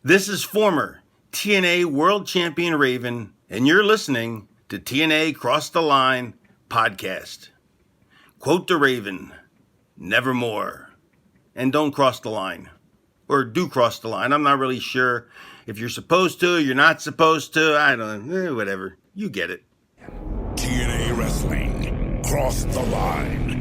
This is former TNA World Champion Raven, and you're listening to TNA Cross the Line podcast. Quote the Raven, nevermore. And don't cross the line. Or do cross the line. I'm not really sure if you're supposed to, you're not supposed to. I don't know. Whatever. You get it. TNA Wrestling. Cross the line.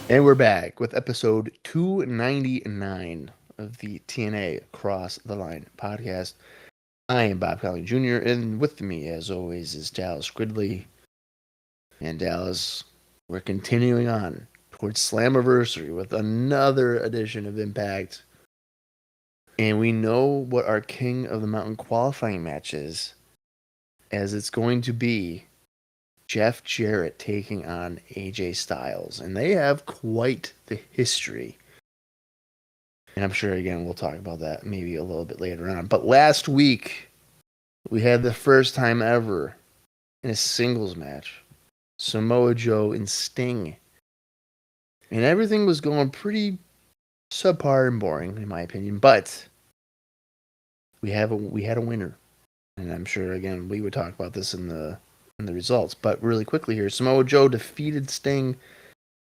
And we're back with episode 299 of the TNA Cross the Line podcast. I am Bob Colling Jr., and with me, as always, is Dallas Gridley. And Dallas, we're continuing on towards Slammiversary with another edition of Impact. And we know what our King of the Mountain qualifying match is, as it's going to be Jeff Jarrett taking on AJ Styles, and they have quite the history. And I'm sure, again, we'll talk about that maybe a little bit later on. But last week, we had the first time ever in a singles match, Samoa Joe and Sting. And everything was going pretty subpar and boring, in my opinion. But we had a winner. And I'm sure, again, we would talk about this in the results. But really quickly here, Samoa Joe defeated Sting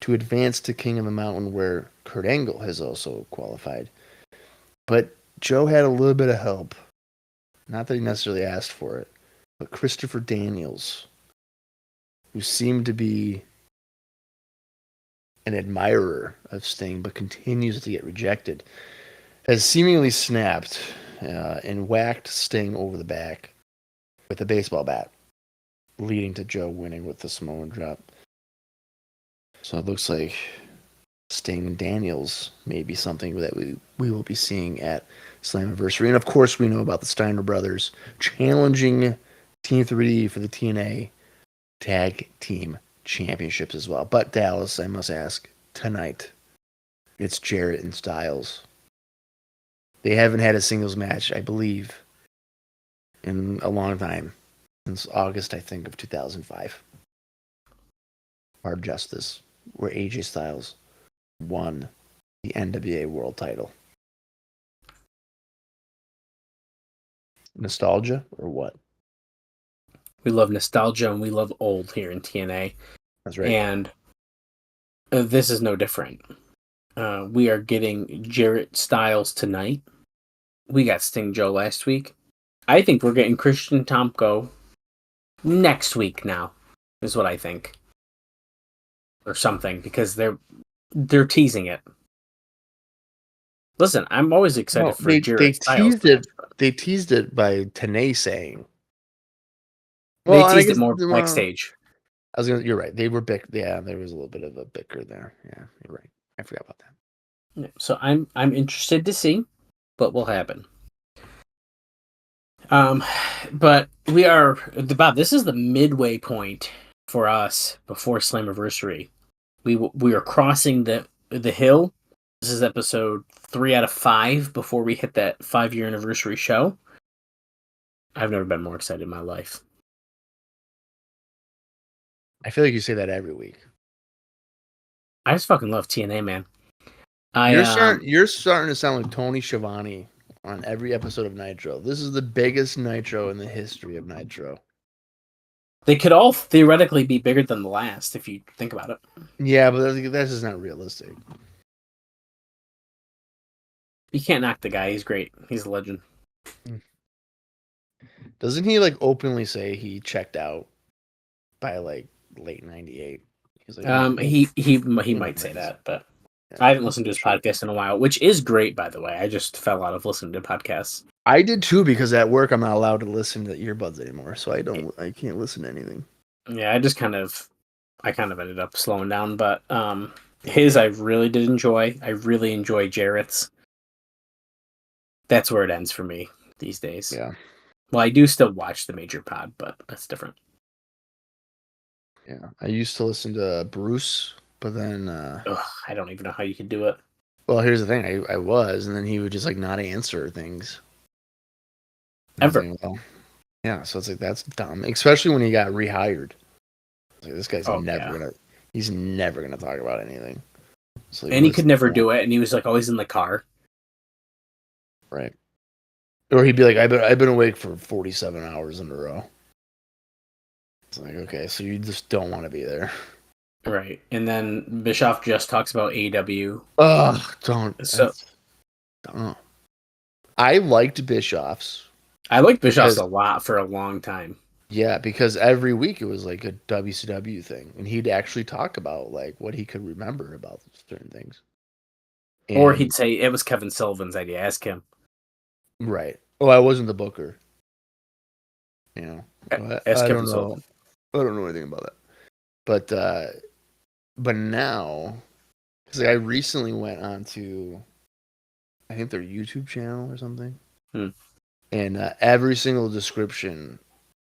to advance to King of the Mountain, where Kurt Angle has also qualified. But Joe had a little bit of help. Not that he necessarily asked for it, but Christopher Daniels, who seemed to be an admirer of Sting but continues to get rejected, has seemingly snapped and whacked Sting over the back with a baseball bat, leading to Joe winning with the Samoan drop. So it looks like Sting and Daniels may be something that we will be seeing at Slammiversary. And of course, we know about the Steiner brothers challenging Team 3D for the TNA Tag Team Championships as well. But Dallas, I must ask, tonight, it's Jarrett and Styles. They haven't had a singles match, I believe, in a long time. Since August, I think, of 2005. Hard Justice, where AJ Styles won the NWA World title. Nostalgia or what? We love nostalgia and we love old here in TNA. That's right. And this is no different. We are getting Jarrett Styles tonight. We got Sting Joe last week. I think we're getting Christian Tomko next week now, is what I think. Or something, because they're teasing it. Listen, I'm always excited for Jarrett Styles. They teased it by TNA saying. They teased it more backstage. You're right. They were big. Yeah, there was a little bit of a bicker there. Yeah, you're right. I forgot about that. Yeah, so I'm interested to see what will happen. But we are, Bob, this is the midway point for us before Slammiversary. We are crossing the hill. This is episode 3 out of 5 before we hit that 5-year anniversary show. I've never been more excited in my life. I feel like you say that every week. I just fucking love TNA, man. You're starting to sound like Tony Schiavone on every episode of Nitro. This is the biggest Nitro in the history of Nitro. They could all theoretically be bigger than the last, if you think about it. Yeah, but that's just not realistic. You can't knock the guy. He's great. He's a legend. Doesn't he openly say he checked out by late '98? He's like, he might say that, but I haven't listened to his podcast in a while, which is great, by the way. I just fell out of listening to podcasts. I did too, because at work I'm not allowed to listen to earbuds anymore, so I can't listen to anything. Yeah, I kind of ended up slowing down, but his I really did enjoy. I really enjoy Jarrett's. That's where it ends for me these days. Yeah. Well, I do still watch the major pod, but that's different. Yeah, I used to listen to Bruce, but then, Ugh, I don't even know how you can do it. well, here's the thing. I was, and then he would just like not answer things. And I was Ever. like, well, yeah. So it's like that's dumb, especially when he got rehired. Like, this guy's Oh, yeah. he's never gonna talk about anything. So like, And he what's could the never point? do it, and he was like always in the car. Right. Or he'd be like, I've been awake for 47 hours in a row. It's like, okay, so you just don't want to be there. Right. And then Bischoff just talks about AW. Ugh, don't. So Don't. I liked Bischoff's. I liked Bischoff's Because a lot for a long time. Yeah, because every week it was like a WCW thing, and he'd actually talk about like what he could remember about certain things. Or And he'd say it was Kevin Sullivan's idea. Ask him. right, oh, I wasn't the booker. You know, Ask I Kevin don't know. Sullivan. I don't know anything about that. But now, because I recently went on to, I think their YouTube channel or something, and every single description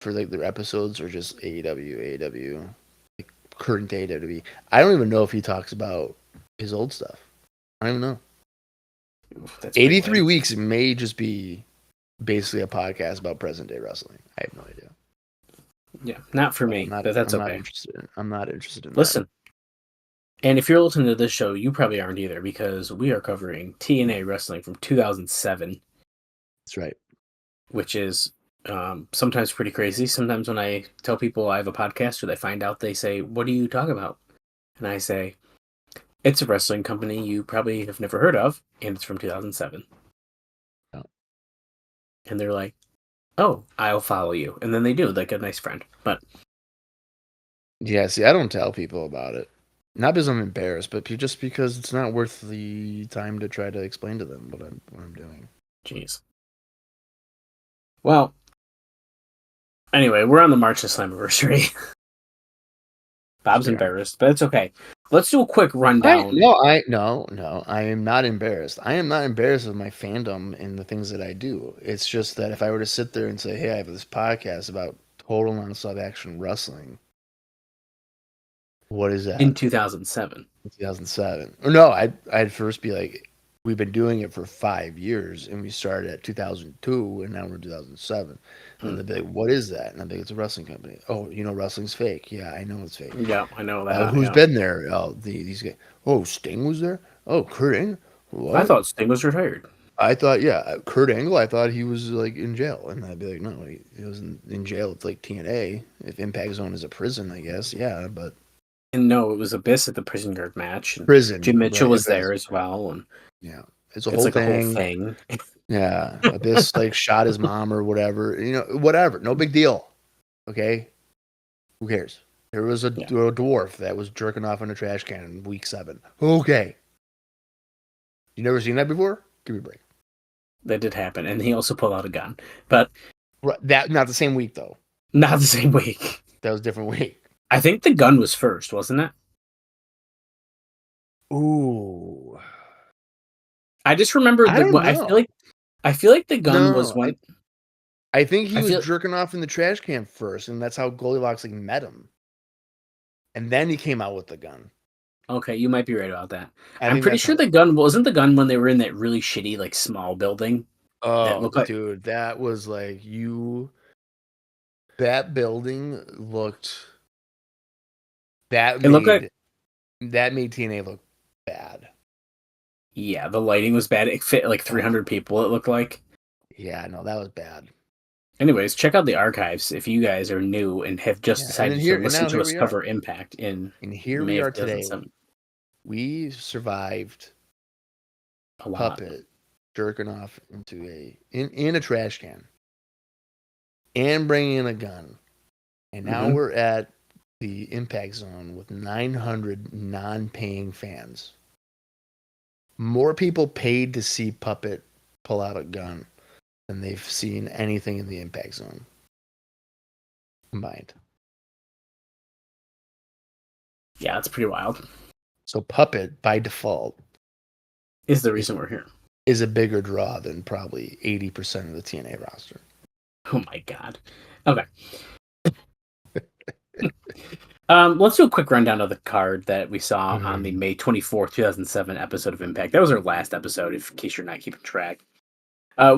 for like their episodes are just AEW, like current AEW. I don't even know if he talks about his old stuff. I don't even know. That's 83 weeks may just be basically a podcast about present day wrestling. I have no idea. Yeah, not for me, but that's I'm okay. I'm not interested in Listen, and if you're listening to this show, you probably aren't either because we are covering TNA wrestling from 2007. That's right. Which is sometimes pretty crazy. Sometimes when I tell people I have a podcast or they find out, they say, "What do you talk about?" And I say, "It's a wrestling company you probably have never heard of, and it's from 2007." Oh. And they're like, "Oh, I'll follow you," and then they do, like a nice friend. But yeah, see, I don't tell people about it. Not because I'm embarrassed, but just because it's not worth the time to try to explain to them what I'm doing. jeez. Well, anyway, we're on the March to Slammiversary. Bob's embarrassed, but it's okay. Let's do a quick rundown. I am not embarrassed. I am not embarrassed of my fandom and the things that I do. It's just that if I were to sit there and say, "Hey, I have this podcast about total non-stop action wrestling," what is that? In 2007. 2007. Or no, I'd first be like, we've been doing it for 5 years, and we started at 2002, and now we're in 2007. And they'd be like, what is that? And I'd be like, it's a wrestling company. Oh, you know wrestling's fake. Yeah, I know it's fake. Yeah, I know that. Who's been there? Oh, these guys. Oh, Sting was there? Oh, Kurt Angle? What? I thought Sting was retired. I thought, yeah, Kurt Angle, I thought he was like in jail. And I'd be like, no, he was in jail. It's like TNA. If Impact Zone is a prison, I guess, yeah, but. And no, it was Abyss at the prison guard match. And Prison. Jim Mitchell right, was there as well. And yeah. It's a it's whole like thing. a whole thing. Yeah. Abyss like shot his mom or whatever. You know, whatever. No big deal. Okay? Who cares? There was a dwarf that was jerking off in a trash can in week 7. Okay. You never seen that before? Give me a break. That did happen. And he also pulled out a gun. But that not the same week though. not the same week. That was a different week. I think the gun was first, wasn't it? Ooh. I just remember I don't know. I feel like the gun was when I think he was jerking off in the trash can first, and that's how Goldilocks like met him. And then he came out with the gun. Okay, you might be right about that. I'm pretty sure the gun wasn't the gun when they were in that really shitty, like small building. Oh, dude, that was like that building looked. That made TNA look bad. Yeah, the lighting was bad. It fit like 300 people, it looked like. Yeah, no, that was bad. Anyways, check out the archives if you guys are new and have just decided to listen to us cover Impact in here May we are of today. 2007. We survived a lot. Puppet jerking off into in a trash can and bringing in a gun. And now we're at the Impact Zone with 900 non-paying fans. More people paid to see Puppet pull out a gun than they've seen anything in the Impact Zone combined. Yeah, it's pretty wild. So Puppet, by default, is the reason we're here. Is a bigger draw than probably 80% of the TNA roster. Oh my god. Okay. Let's do a quick rundown of the card that we saw on the May 24th, 2007 episode of Impact. That was our last episode, in case you're not keeping track.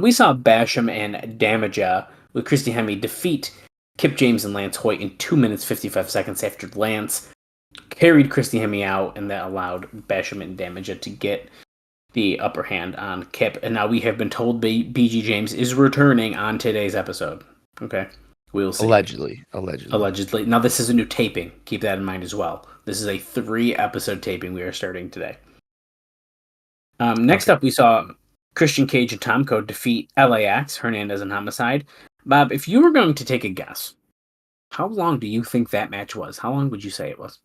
We saw Basham and Damaja with Christy Hemme defeat Kip James and Lance Hoyt in 2 minutes 55 seconds after Lance carried Christy Hemme out, and that allowed Basham and Damaja to get the upper hand on Kip. And now we have been told BG James is returning on today's episode. Okay. We'll see. Allegedly. Now, this is a new taping. Keep that in mind as well. This is a 3-episode taping we are starting today. Next up, we saw Christian Cage and Tomko defeat LAX, Hernandez, and Homicide. Bob, if you were going to take a guess, how long do you think that match was? How long would you say it was?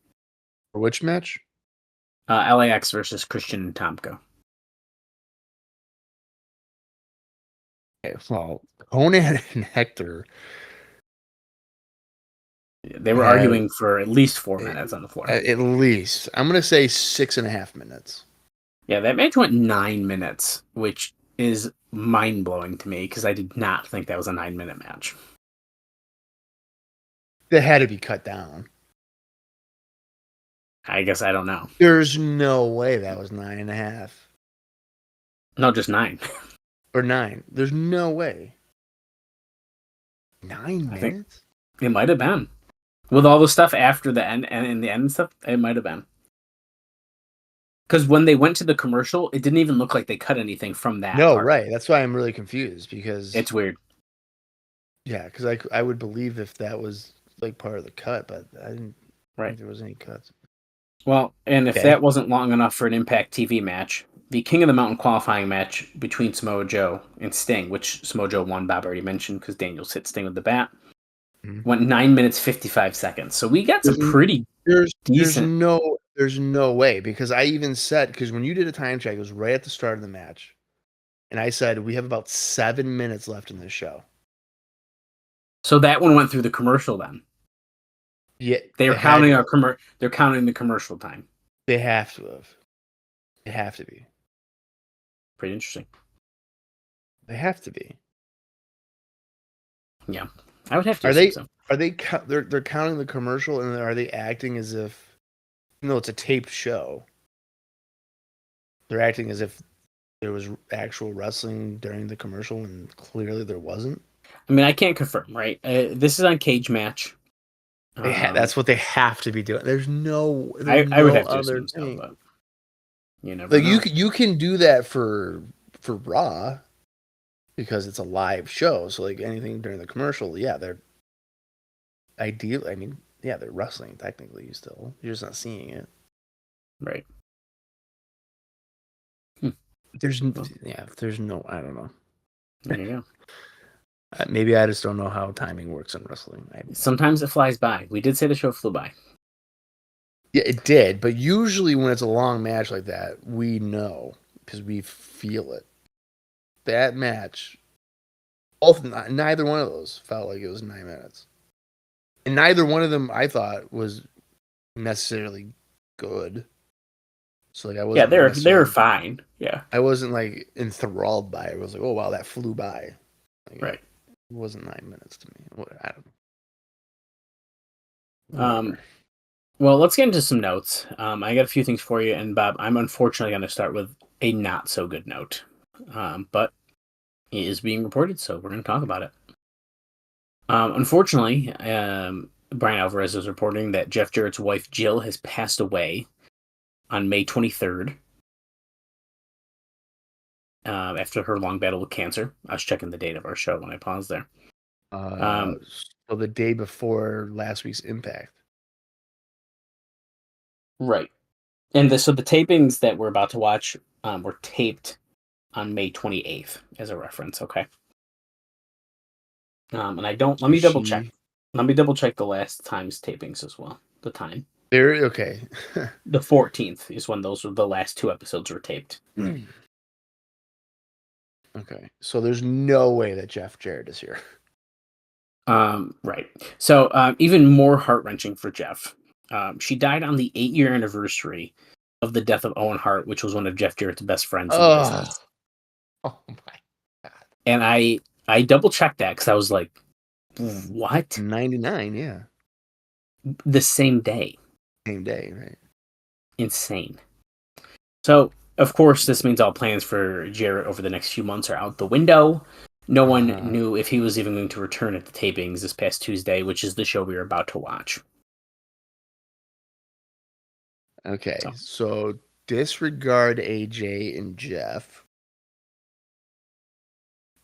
For which match? LAX versus Christian and Tomko. Okay, well, Conan and Hector. They were arguing for at least 4 minutes on the floor. At least. I'm going to say 6.5 minutes. Yeah, that match went 9 minutes, which is mind-blowing to me because I did not think that was a 9-minute match. That had to be cut down. I guess I don't know. There's no way that was 9.5. No, just 9. Or 9. There's no way. 9 minutes? It might have been. With all the stuff after the end and in the end stuff, it might have been. Because when they went to the commercial, it didn't even look like they cut anything from that. No, part. right. That's why I'm really confused because it's weird. Yeah, because I would believe if that was like part of the cut, but I didn't think there was any cuts. Well, and if that wasn't long enough for an Impact TV match, the King of the Mountain qualifying match between Samoa Joe and Sting, which Samoa Joe won, Bob already mentioned because Daniels hit Sting with the bat, went 9 minutes 55 seconds. So we got some pretty decent. There's no way because I even said because when you did a time check, it was right at the start of the match, and I said we have about 7 minutes left in this show. So that one went through the commercial then. Yeah, they're counting They're counting the commercial time. They have to have. They have to be. Pretty interesting. They have to be. Yeah, I would have to. They're counting the commercial and are they acting as if? No, it's a taped show. They're acting as if there was actual wrestling during the commercial, and clearly there wasn't. I mean, I can't confirm, right? This is on Cage Match. That's what they have to be doing. There's no. I would have to assume so, but you never know. You can do that for Raw because it's a live show. So like anything during the commercial, they're ideal. I mean, they're wrestling technically. You're just not seeing it, right? There's no. I don't know. There you go. Maybe I just don't know how timing works in wrestling. Sometimes it flies by. We did say the show flew by. Yeah, it did. But usually when it's a long match like that, we know because we feel it. That match, neither one of those felt like it was 9 minutes. And neither one of them, I thought, was necessarily good. So like I wasn't. Yeah, they were fine. Yeah, I wasn't like enthralled by it. I was like, oh wow, that flew by. Like, right. It wasn't 9 minutes to me. I don't know. Well, let's get into some notes. I got a few things for you, and Bob, I'm unfortunately going to start with a not so good note, but it is being reported, so we're going to talk about it. Unfortunately, Brian Alvarez is reporting that Jeff Jarrett's wife Jill has passed away on May 23rd. After her long battle with cancer. I was checking the date of our show when I paused there. So the day before last week's Impact. Right. And so the tapings that we're about to watch were taped on May 28th as a reference, okay? And I don't... Let me double check. Let me double check the last time's tapings as well. The time. Okay. The 14th is when those were the last 2 episodes were taped. Okay, so there's no way that Jeff Jarrett is here. Right. So even more heart-wrenching for Jeff. She died on the 8-year anniversary of the death of Owen Hart, which was one of Jeff Jarrett's best friends in the business. Oh my God. And I double-checked that because I was like, what? 99, yeah. the same day. Same day, right? Insane. So, of course, this means all plans for Jarrett over the next few months are out the window. No one knew if he was even going to return at the tapings this past Tuesday, which is the show we were about to watch. Okay, so disregard AJ and Jeff.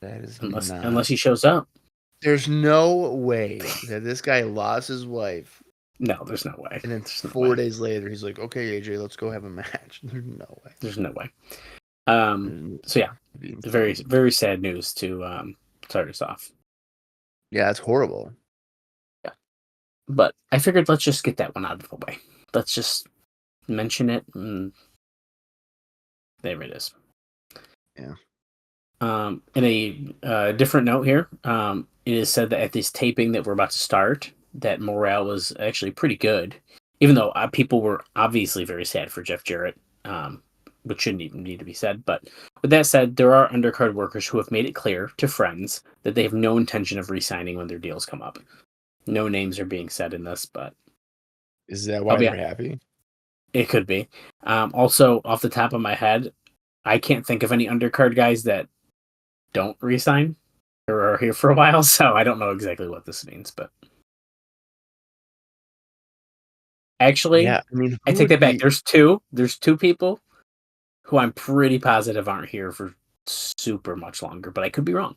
That is unless he shows up. There's no way that this guy lost his wife. No, there's no way. And then 4 days later, he's like, "Okay, AJ, let's go have a match." There's no way. There's no way. So yeah, very, very sad news to start us off. Yeah, it's horrible. Yeah, but I figured let's just get that one out of the way. Let's just mention it, and there it is. Yeah. In a different note here, it is said that at this taping that we're about to start, that morale was actually pretty good, even though people were obviously very sad for Jeff Jarrett, which shouldn't even need to be said. But with that said, there are undercard workers who have made it clear to friends that they have no intention of re-signing when their deals come up. No names are being said in this, but is that why they're happy? It could be. Also, off the top of my head, I can't think of any undercard guys that don't re-sign or are here for a while, so I don't know exactly what this means, but actually, yeah, I mean, I take that back. There's two people who I'm pretty positive aren't here for super much longer, but I could be wrong.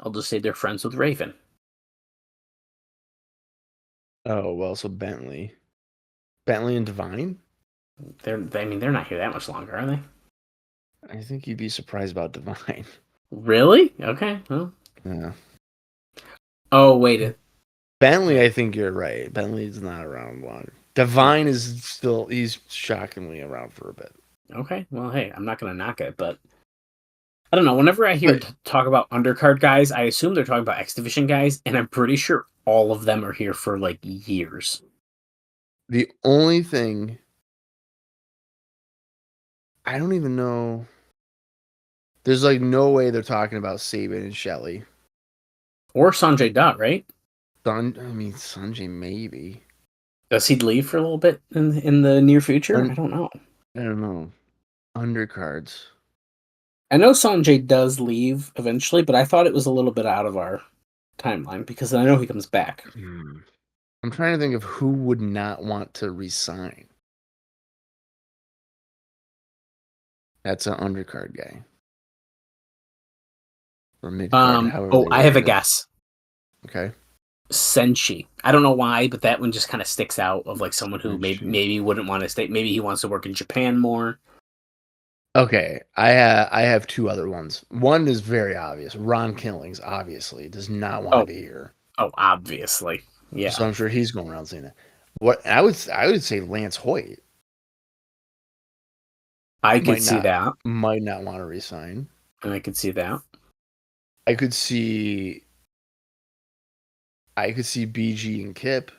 I'll just say they're friends with Raven. Oh, well, so Bentley and Divine? They're not here that much longer, are they? I think you'd be surprised about Divine. Really? Okay. Well. Yeah. Oh, wait. Bentley, I think you're right. Bentley's not around long. Divine is still, he's shockingly around for a bit. Okay. Well, hey, I'm not going to knock it, but I don't know. Whenever I hear talk about undercard guys, I assume they're talking about X Division guys, and I'm pretty sure all of them are here for like years. The only thing, I don't even know. There's like no way they're talking about Sabin and Shelley. Or Sanjay Dutt, right? Sanjay maybe. Does he leave for a little bit in the near future? I don't know. I don't know. Undercards. I know Sanjay does leave eventually, but I thought it was a little bit out of our timeline because I know he comes back. I'm trying to think of who would not want to resign. That's an undercard guy. Or mid-card, I have a guess. Okay. Senshi. I don't know why, but that one just kind of sticks out of like someone who maybe wouldn't want to stay. Maybe he wants to work in Japan more. Okay, I have two other ones. One is very obvious. Ron Killings obviously does not want to be here. Oh, obviously, yeah. So I'm sure he's going around saying that. What I would say, Lance Hoyt. I could see that. Might not want to resign. And I could see that. I could see BG and Kip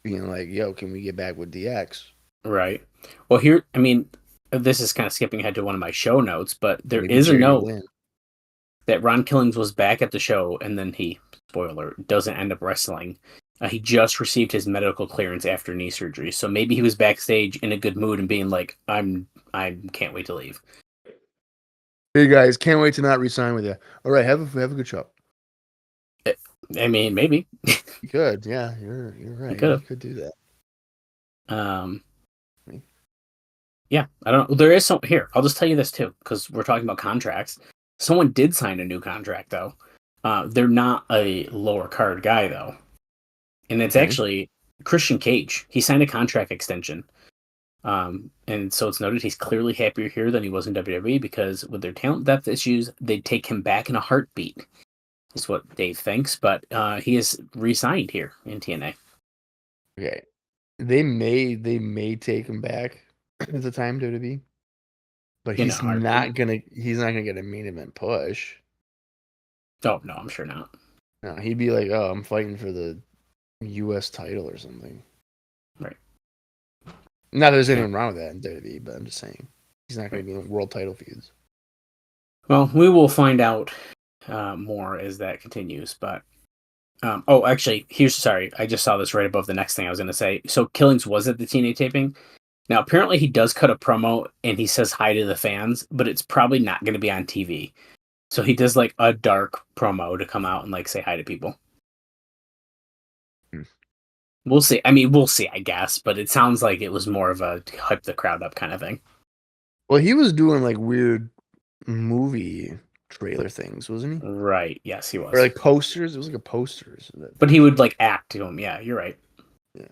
being like, "Yo, can we get back with DX?" Right. Well, here, I mean, this is kind of skipping ahead to one of my show notes, but there is a note that Ron Killings was back at the show, and then he, spoiler, doesn't end up wrestling. He just received his medical clearance after knee surgery, so maybe he was backstage in a good mood and being like, I can't wait to leave. Hey guys, can't wait to not resign with you. All right, have a good show. I mean, maybe. You could, yeah, you're right. You could do that. Yeah, I don't know. There is some here. I'll just tell you this too, because we're talking about contracts. Someone did sign a new contract though. They're not a lower card guy though, and it's actually Christian Cage. He signed a contract extension, and so it's noted he's clearly happier here than he was in WWE because with their talent depth issues, they'd take him back in a heartbeat. Is what Dave thinks, but he is re-signed here in TNA. Okay, they may take him back at the time WWE, but he's not gonna get a main event push. Oh no, I'm sure not. No, he'd be like, "Oh, I'm fighting for the U.S. title or something." Right. Not that there's anything wrong with that in WWE, but I'm just saying he's not going to be in world title feuds. Well, we will find out more as that continues. But actually, I just saw this right above the next thing I was going to say. So Killings was at the TNA taping. Now, apparently, he does cut a promo and he says hi to the fans, but it's probably not going to be on TV. So he does like a dark promo to come out and like say hi to people. We'll see. I mean, we'll see, I guess, but it sounds like it was more of a hype the crowd up kind of thing. Well, he was doing like weird movie trailer things, wasn't he? Right. Yes, he was. Or like posters. It was like a posters. But he would like act to him. Yeah, you're right. Yeah.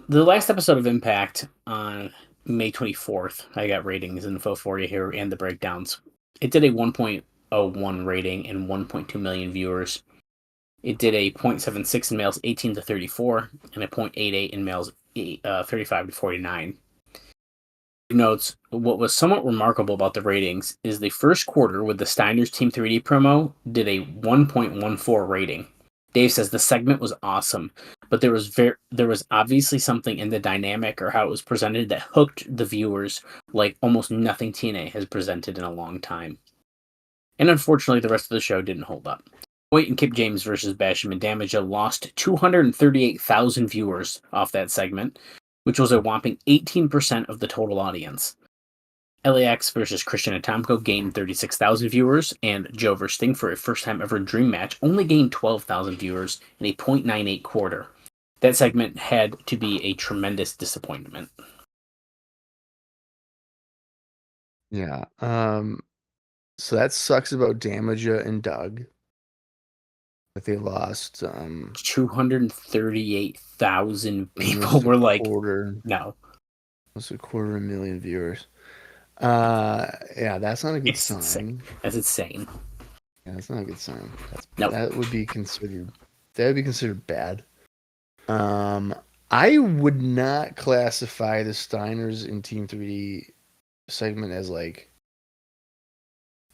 The last episode of Impact on May 24th, I got ratings info for you here and the breakdowns. It did a 1.01 rating and 1.2 million viewers. It did a 0.76 in males 18 to 34 and a 0.88 in males 35 to 49. Notes, what was somewhat remarkable about the ratings is the first quarter with the Steiner's Team 3D promo did a 1.14 rating. Dave says the segment was awesome, but there was obviously something in the dynamic or how it was presented that hooked the viewers like almost nothing TNA has presented in a long time. And unfortunately, the rest of the show didn't hold up. Hoyt and Kip James versus Basham and Damaja lost 238,000 viewers off that segment, which was a whopping 18% of the total audience. LAX versus Christian and Tomko gained 36,000 viewers, and Joe versus Sting for a first-time ever dream match only gained 12,000 viewers in a .98 quarter. That segment had to be a tremendous disappointment. Yeah. So that sucks about Damaja and Doug. That they lost 238,000 people almost were like, quarter, no. almost 250,000 viewers. Yeah, that's not a good sign. Insane. That's insane. Yeah, that's not a good sign. Nope. That would be considered bad. I would not classify the Steiners in Team 3D segment as like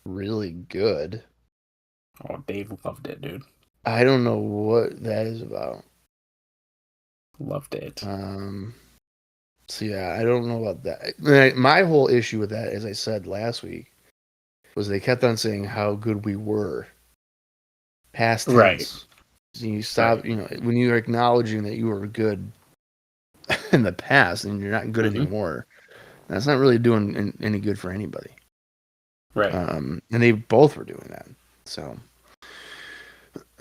really good. Oh, Dave loved it, dude. I don't know what that is about. Loved it. So yeah, I don't know about that. My whole issue with that, as I said last week, was they kept on saying how good we were. Past tense. Right. So you stop, right. When you're acknowledging that you were good in the past and you're not good anymore, that's not really doing any good for anybody. Right. And they both were doing that. So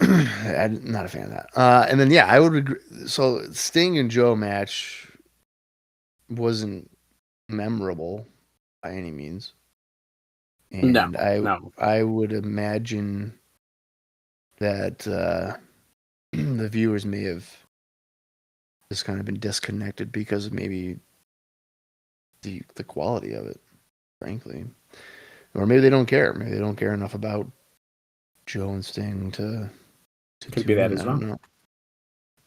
I'm not a fan of that. And then, yeah, I would agree. So Sting and Joe match wasn't memorable by any means. And no. I would imagine that the viewers may have just kind of been disconnected because of maybe the quality of it, frankly. Or maybe they don't care. Maybe they don't care enough about Joe and Sting to could be that as well. Yeah.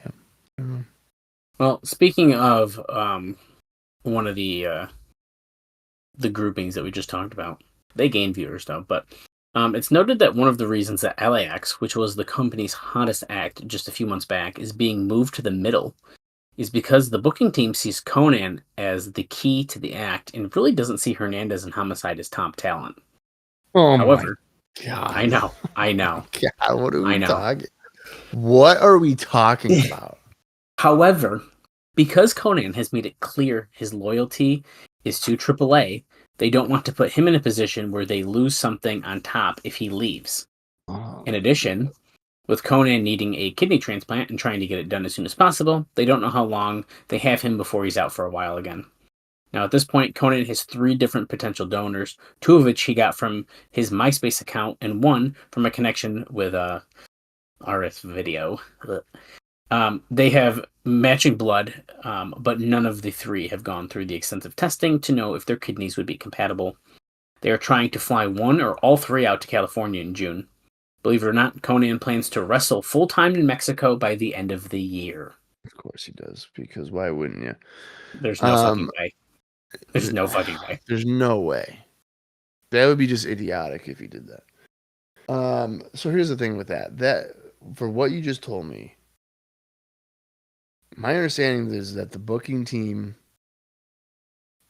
I don't know. Well, speaking of one of the groupings that we just talked about, they gained viewers though, but it's noted that one of the reasons that LAX, which was the company's hottest act just a few months back, is being moved to the middle is because the booking team sees Conan as the key to the act and really doesn't see Hernandez and Homicide as top talent. Oh, however, my God. I know. God, what are we talking? What are we talking about? However, because Conan has made it clear his loyalty is to AAA, they don't want to put him in a position where they lose something on top if he leaves. Oh. In addition, with Conan needing a kidney transplant and trying to get it done as soon as possible, they don't know how long they have him before he's out for a while again. Now, at this point, Conan has 3 different potential donors, 2 of which he got from his MySpace account and 1 from a connection with RS Video. They have matching blood, but none of the 3 have gone through the extensive testing to know if their kidneys would be compatible. They are trying to fly 1 or all 3 out to California in June. Believe it or not, Conan plans to wrestle full-time in Mexico by the end of the year. Of course he does, because why wouldn't you? There's no fucking way. There's no fucking way. There's no way. That would be just idiotic if he did that. So here's the thing with that. That, for what you just told me, my understanding is that the booking team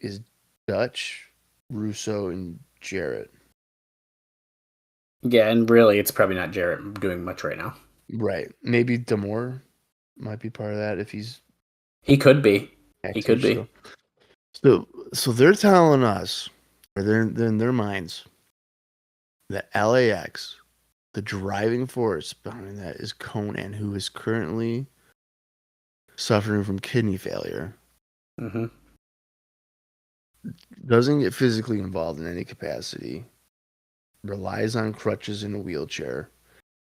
is Dutch, Russo, and Jarrett. Yeah, and really, it's probably not Jarrett doing much right now. Right. Maybe Damore might be part of that if he's He could be. active. He could be. So they're telling us, or they're in their minds, that LAX, the driving force behind that is Conan, who is currently suffering from kidney failure. Mm-hmm. Doesn't get physically involved in any capacity. Relies on crutches in a wheelchair.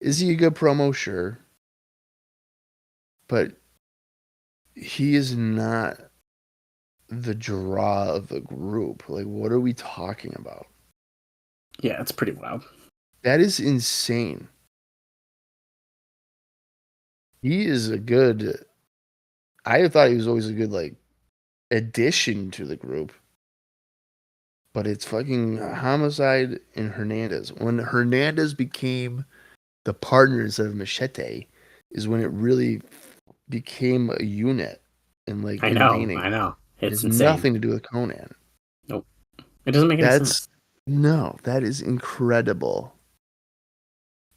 Is he a good promo? Sure. But he is not the draw of the group. Like, what are we talking about? Yeah, it's pretty wild. That is insane. He is a good... I thought he was always a good, like, addition to the group. But it's fucking Homicide and Hernandez. When Hernandez became the partner instead of Machete is when it really became a unit and like I know. It It's has insane. nothing to do with Conan. Nope. It doesn't make any sense. No, that is incredible.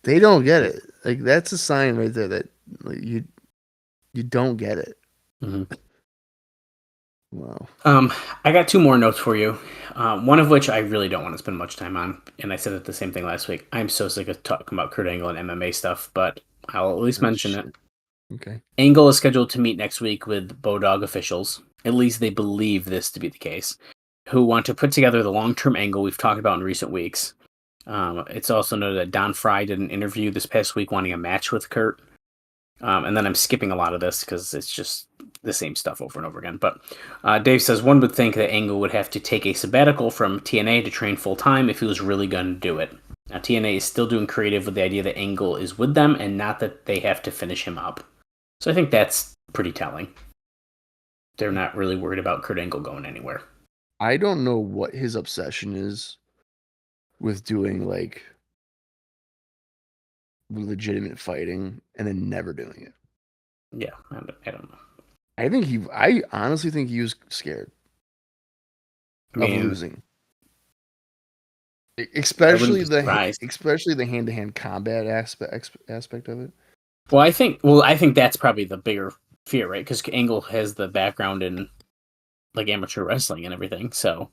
They don't get it. Like, that's a sign right there that like, you don't get it. Mm-hmm. Wow. I got two more notes for you. One of which I really don't want to spend much time on, and I said it the same thing last week. I'm so sick of talking about Kurt Angle and MMA stuff, but I'll at least mention it. Okay. Angle is scheduled to meet next week with Bodog officials. At least they believe this to be the case, who want to put together the long-term angle we've talked about in recent weeks. It's also noted that Don Fry did an interview this past week wanting a match with Kurt. And then I'm skipping a lot of this because it's just the same stuff over and over again. But Dave says one would think that Angle would have to take a sabbatical from TNA to train full-time if he was really going to do it. Now, TNA is still doing creative with the idea that Angle is with them and not that they have to finish him up. So I think that's pretty telling. They're not really worried about Kurt Angle going anywhere. I don't know what his obsession is with doing like legitimate fighting and then never doing it. Yeah, I don't know. I honestly think he was scared of losing. Especially the hand-to-hand combat aspect of it. Well, I think that's probably the bigger fear, right? Because Angle has the background in like amateur wrestling and everything, so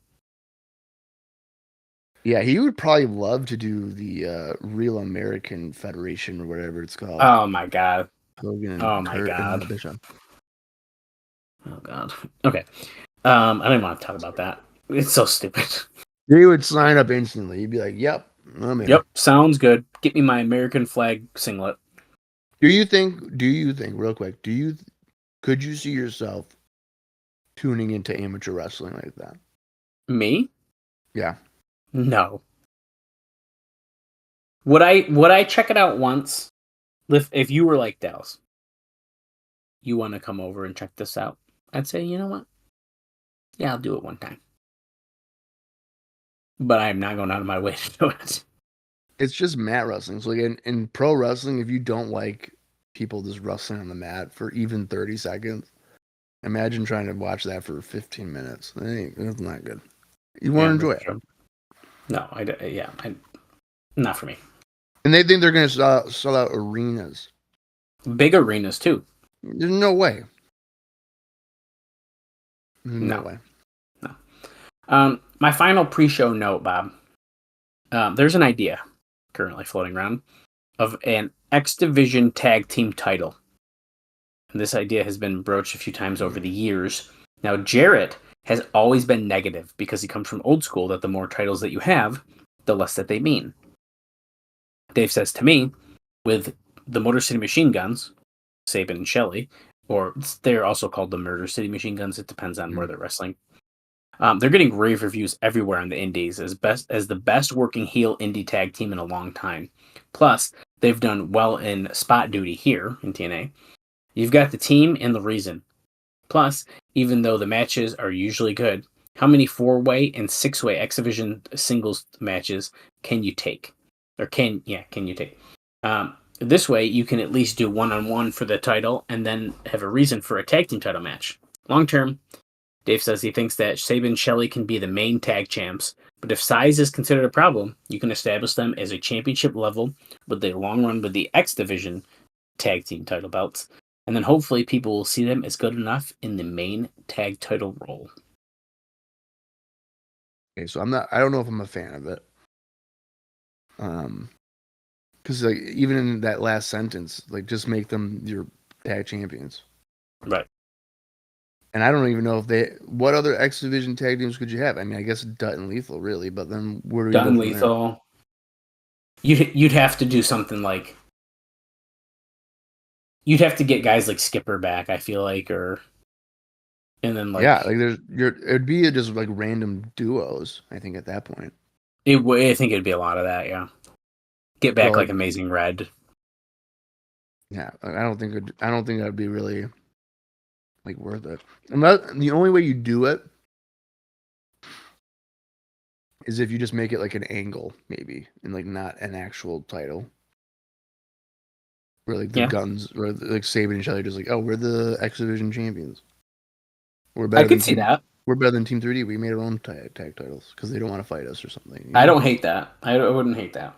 yeah, he would probably love to do the Real American Federation or whatever it's called. Oh my god! Hogan and oh my Kurt god! And Bishop. Oh god! Okay, I don't even want to talk about that. It's so stupid. He would sign up instantly. He'd be like, "Yep, I'm in." Yep, sounds good. Get me my American flag singlet. Do you think, real quick, could you see yourself tuning into amateur wrestling like that? Me? Yeah. No. Would I check it out once? If you were like, Dallas, you want to come over and check this out? I'd say, you know what? Yeah, I'll do it one time. But I'm not going out of my way to do it. It's just mat wrestling. So like in pro wrestling, if you don't like people just wrestling on the mat for even 30 seconds, imagine trying to watch that for 15 minutes. It's not good. You want to enjoy it. True. No, not for me. And they think they're going to sell out arenas. Big arenas, too. There's no way. No way. No. My final pre-show note, Bob. There's an idea currently floating around of an X Division tag team title. And this idea has been broached a few times over the years. Now, Jarrett has always been negative because he comes from old school that the more titles that you have, the less that they mean. Dave says to me, with the Motor City Machine Guns, Sabin and Shelley, or they're also called the Murder City Machine Guns, it depends on where they're wrestling. They're getting rave reviews everywhere in the indies as the best working heel indie tag team in a long time. Plus, they've done well in spot duty here in TNA. You've got the team and the reason. Plus, even though the matches are usually good, how many 4-way and 6-way X Division singles matches can you take? Or can you take? This way, you can at least do one-on-one for the title and then have a reason for a tag team title match. Long term, Dave says he thinks that Sabin and Shelley can be the main tag champs, But if size is considered a problem, you can establish them as a championship level with a long run with the X Division tag team title belts. And then hopefully people will see them as good enough in the main tag title role. Okay, so I don't know if I'm a fan of it. Because like even in that last sentence, like just make them your tag champions. Right. And I don't even know what other X Division tag teams could you have? I mean, I guess Dutton Lethal, really, but then where do we Dutton go from Lethal. You'd have to do something like you'd have to get guys like Skipper back, I feel like, and then like yeah, like it'd be just like random duos. I think at that point, I think it'd be a lot of that. Yeah, get back So, like Amazing Red. Yeah, I don't think that'd be really like worth it. And the only way you do it is if you just make it like an angle, maybe, and like not an actual title. Where like the guns, or like saving each other, just like, oh, we're the X Division champions. We're better. I could see that. We're better than Team 3D. We made our own tag titles because they don't want to fight us or something. You know? I don't hate that. I wouldn't hate that.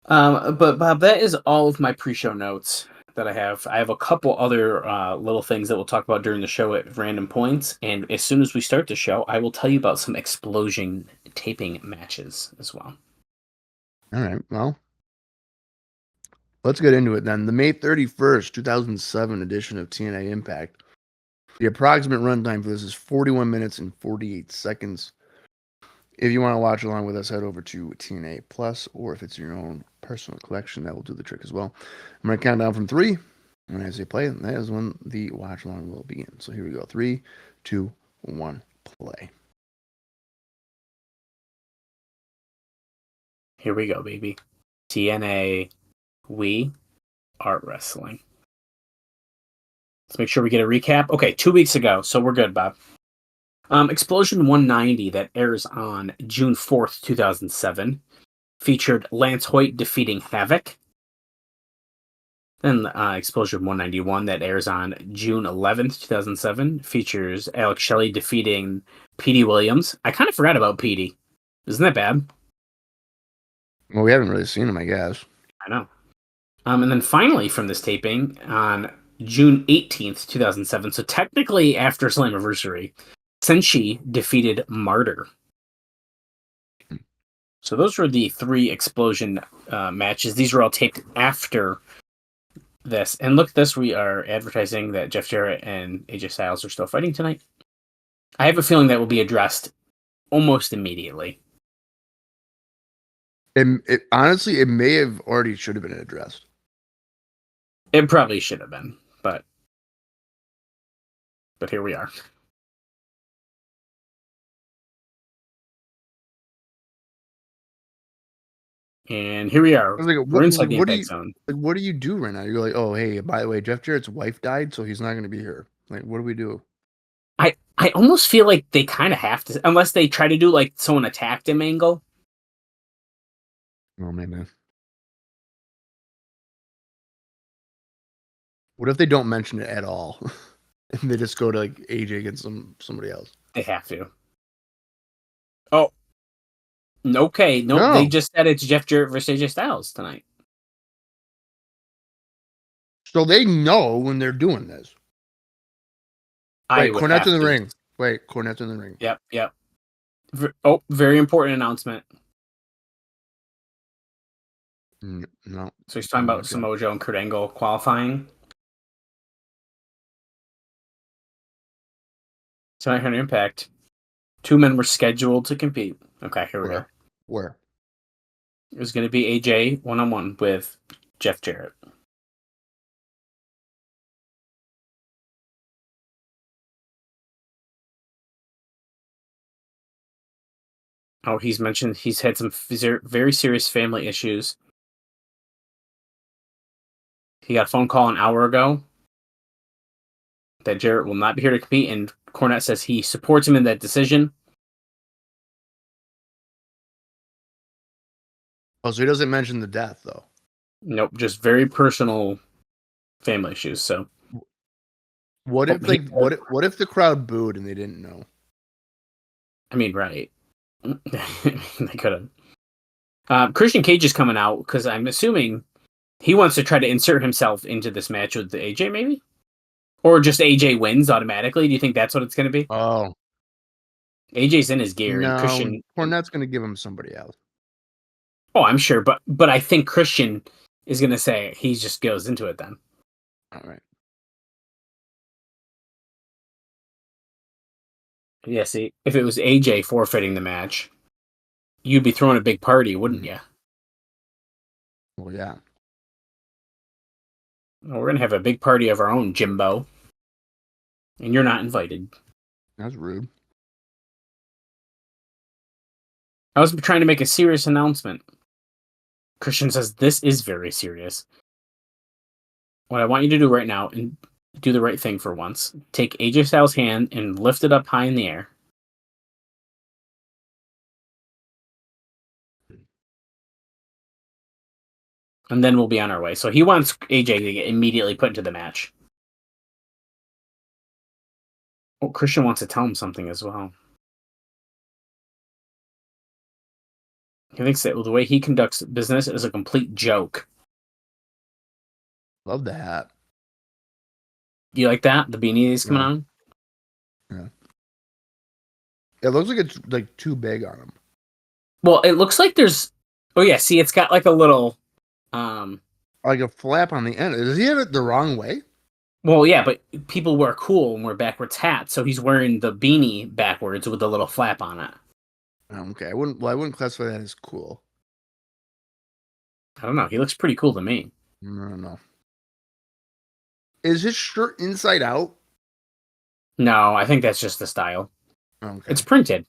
But Bob, that is all of my pre-show notes that I have. I have a couple other little things that we'll talk about during the show at random points. And as soon as we start the show, I will tell you about some Explosion taping matches as well. All right. Well, let's get into it then. The May 31st, 2007 edition of TNA Impact. The approximate runtime for this is 41 minutes and 48 seconds. If you want to watch along with us, head over to TNA Plus, or if it's your own personal collection, that will do the trick as well. I'm going to count down from 3. And as they play, that is when the watch along will begin. So here we go. 3, 2, 1, play. Here we go, baby. TNA, we are wrestling. Let's make sure we get a recap. Okay, 2 weeks ago, so we're good, Bob. Explosion 190 that airs on June 4th, 2007, featured Lance Hoyt defeating Havoc. Then Explosion 191 that airs on June 11th, 2007, features Alex Shelley defeating Petey Williams. I kind of forgot about Petey. Isn't that bad? Well, we haven't really seen him, I guess. I know. And then finally from this taping on June 18th, 2007, so technically after Slammiversary, Senshi defeated Martyr. So those were the 3 Explosion matches. These were all taped after this. And look at this, we are advertising that Jeff Jarrett and AJ Styles are still fighting tonight. I have a feeling that will be addressed almost immediately. Honestly, it may have already should have been addressed. It probably should have been, but here we are. And here we are. We're inside the Impact Zone. Like, what do you do right now? You're like, oh, hey, by the way, Jeff Jarrett's wife died, so he's not going to be here. Like, what do we do? I almost feel like they kind of have to, unless they try to do like someone attacked him angle. Oh, maybe. What if they don't mention it at all? And they just go to like AJ against somebody else? They have to. Oh. Okay. No, they just said it's Jeff Jarrett versus AJ Styles tonight. So they know when they're doing this. Wait, Cornette's in the ring. Wait, Cornette's in the ring. Yep. Oh, very important announcement. No. So he's talking about Samoa Joe and Kurt Angle qualifying. Tonight on Impact, 2 men were scheduled to compete. Okay, here we go. Where? It was going to be AJ one-on-one with Jeff Jarrett. Oh, he's mentioned he's had some very serious family issues. He got a phone call an hour ago that Jarrett will not be here to compete, and Cornette says he supports him in that decision. Oh, so he doesn't mention the death, though? Nope, just very personal family issues. So, what if the crowd booed and they didn't know? I mean, right. They could have. Christian Cage is coming out because I'm assuming he wants to try to insert himself into this match with AJ, maybe? Or just AJ wins automatically? Do you think that's what it's going to be? Oh, AJ's in his gear and no. Christian. Cornette's going to give him somebody else. Oh, I'm sure, but I think Christian is going to say he just goes into it then. All right. Yeah, see, if it was AJ forfeiting the match, you'd be throwing a big party, wouldn't you? Well, yeah. Well, we're going to have a big party of our own, Jimbo. And you're not invited. That's rude. I was trying to make a serious announcement. Christian says, this is very serious. What I want you to do right now, and do the right thing for once, take AJ Styles' hand and lift it up high in the air. And then we'll be on our way. So he wants AJ to get immediately put into the match. Oh, Christian wants to tell him something as well. He thinks that the way he conducts business is a complete joke. Love the hat. You like that? The beanie is coming Yeah. on? Yeah. It looks like it's like too big on him. Well, it looks like there's... Oh, yeah. See, it's got like a little... Like a flap on the end. Does he have it the wrong way? Well, yeah, but people wear cool and wear backwards hats, so he's wearing the beanie backwards with a little flap on it. Okay. I wouldn't classify that as cool. I don't know. He looks pretty cool to me. No. Is his shirt inside out? No, I think that's just the style. Okay. It's printed.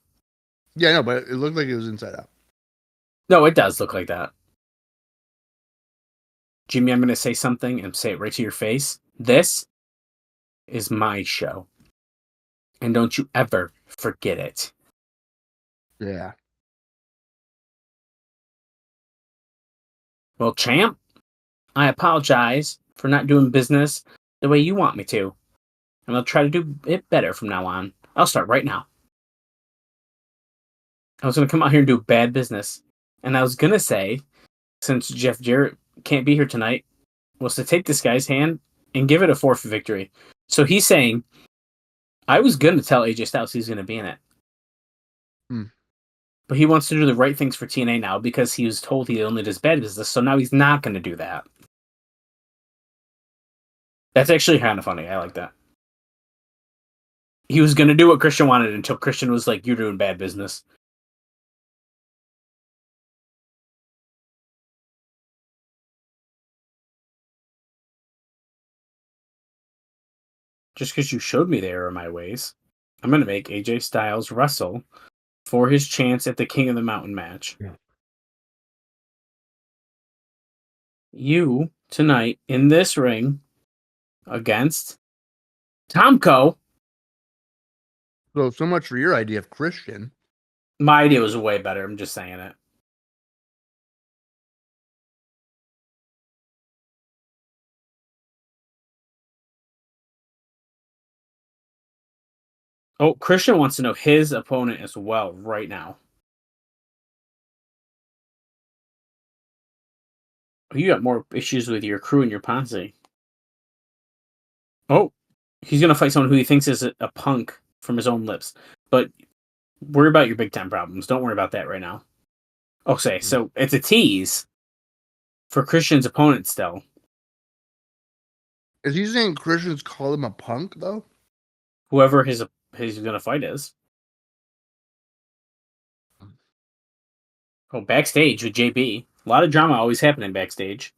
Yeah, no, but it looked like it was inside out. No, it does look like that. Jimmy, I'm going to say something and say it right to your face. This is my show. And don't you ever forget it. Yeah. Well, champ, I apologize for not doing business the way you want me to. And I'll try to do it better from now on. I'll start right now. I was going to come out here and do bad business. And I was going to say, since Jeff Jarrett can't be here tonight, was to take this guy's hand and give it a forfeit victory. So he's saying, I was going to tell AJ Styles he's going to be in it. But he wants to do the right things for TNA now because he was told he only does bad business. So now he's not going to do that. That's actually kind of funny. I like that. He was going to do what Christian wanted until Christian was like, you're doing bad business. Just because you showed me there are my ways, I'm going to make AJ Styles wrestle for his chance at the King of the Mountain match. Yeah. You, tonight, in this ring, against Tomko. So much for your idea of Christian. My idea was way better. I'm just saying it. Oh, Christian wants to know his opponent as well right now. You got more issues with your crew and your posse. Oh, he's going to fight someone who he thinks is a punk from his own lips. But worry about your big time problems. Don't worry about that right now. Okay, so it's a tease for Christian's opponent still. Is he saying Christians call him a punk, though? Whoever he's going to fight is. Oh, backstage with JB. A lot of drama always happening backstage.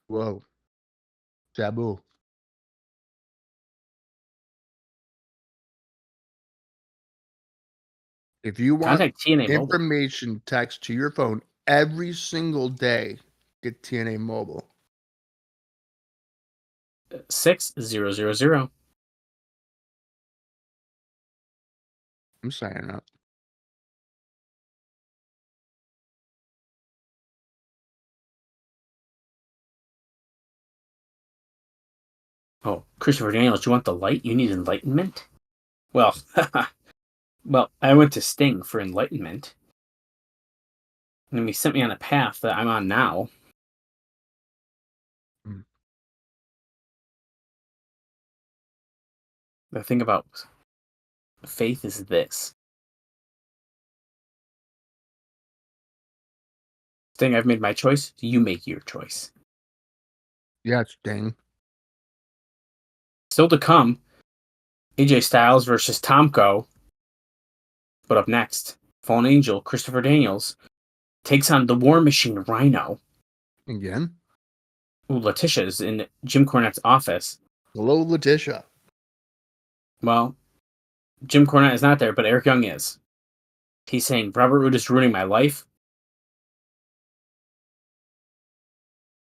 Whoa. Taboo. If you want Contact TNA Mobile. information text to your phone every single day, get TNA Mobile. 6000. I'm signing up. Oh, Christopher Daniels, you want the light? You need enlightenment? Well, well, I went to Sting for enlightenment. And he sent me on a path that I'm on now. Hmm. The thing about faith is this. Sting, I've made my choice. You make your choice. Yeah, it's dang. Still to come, AJ Styles versus Tomko. But up next, Fallen Angel, Christopher Daniels, takes on the War Machine Rhino. Again? Ooh, Letitia's in Jim Cornette's office. Hello, Letitia. Well, Jim Cornette is not there, but Eric Young is. He's saying, Robert Roode is ruining my life.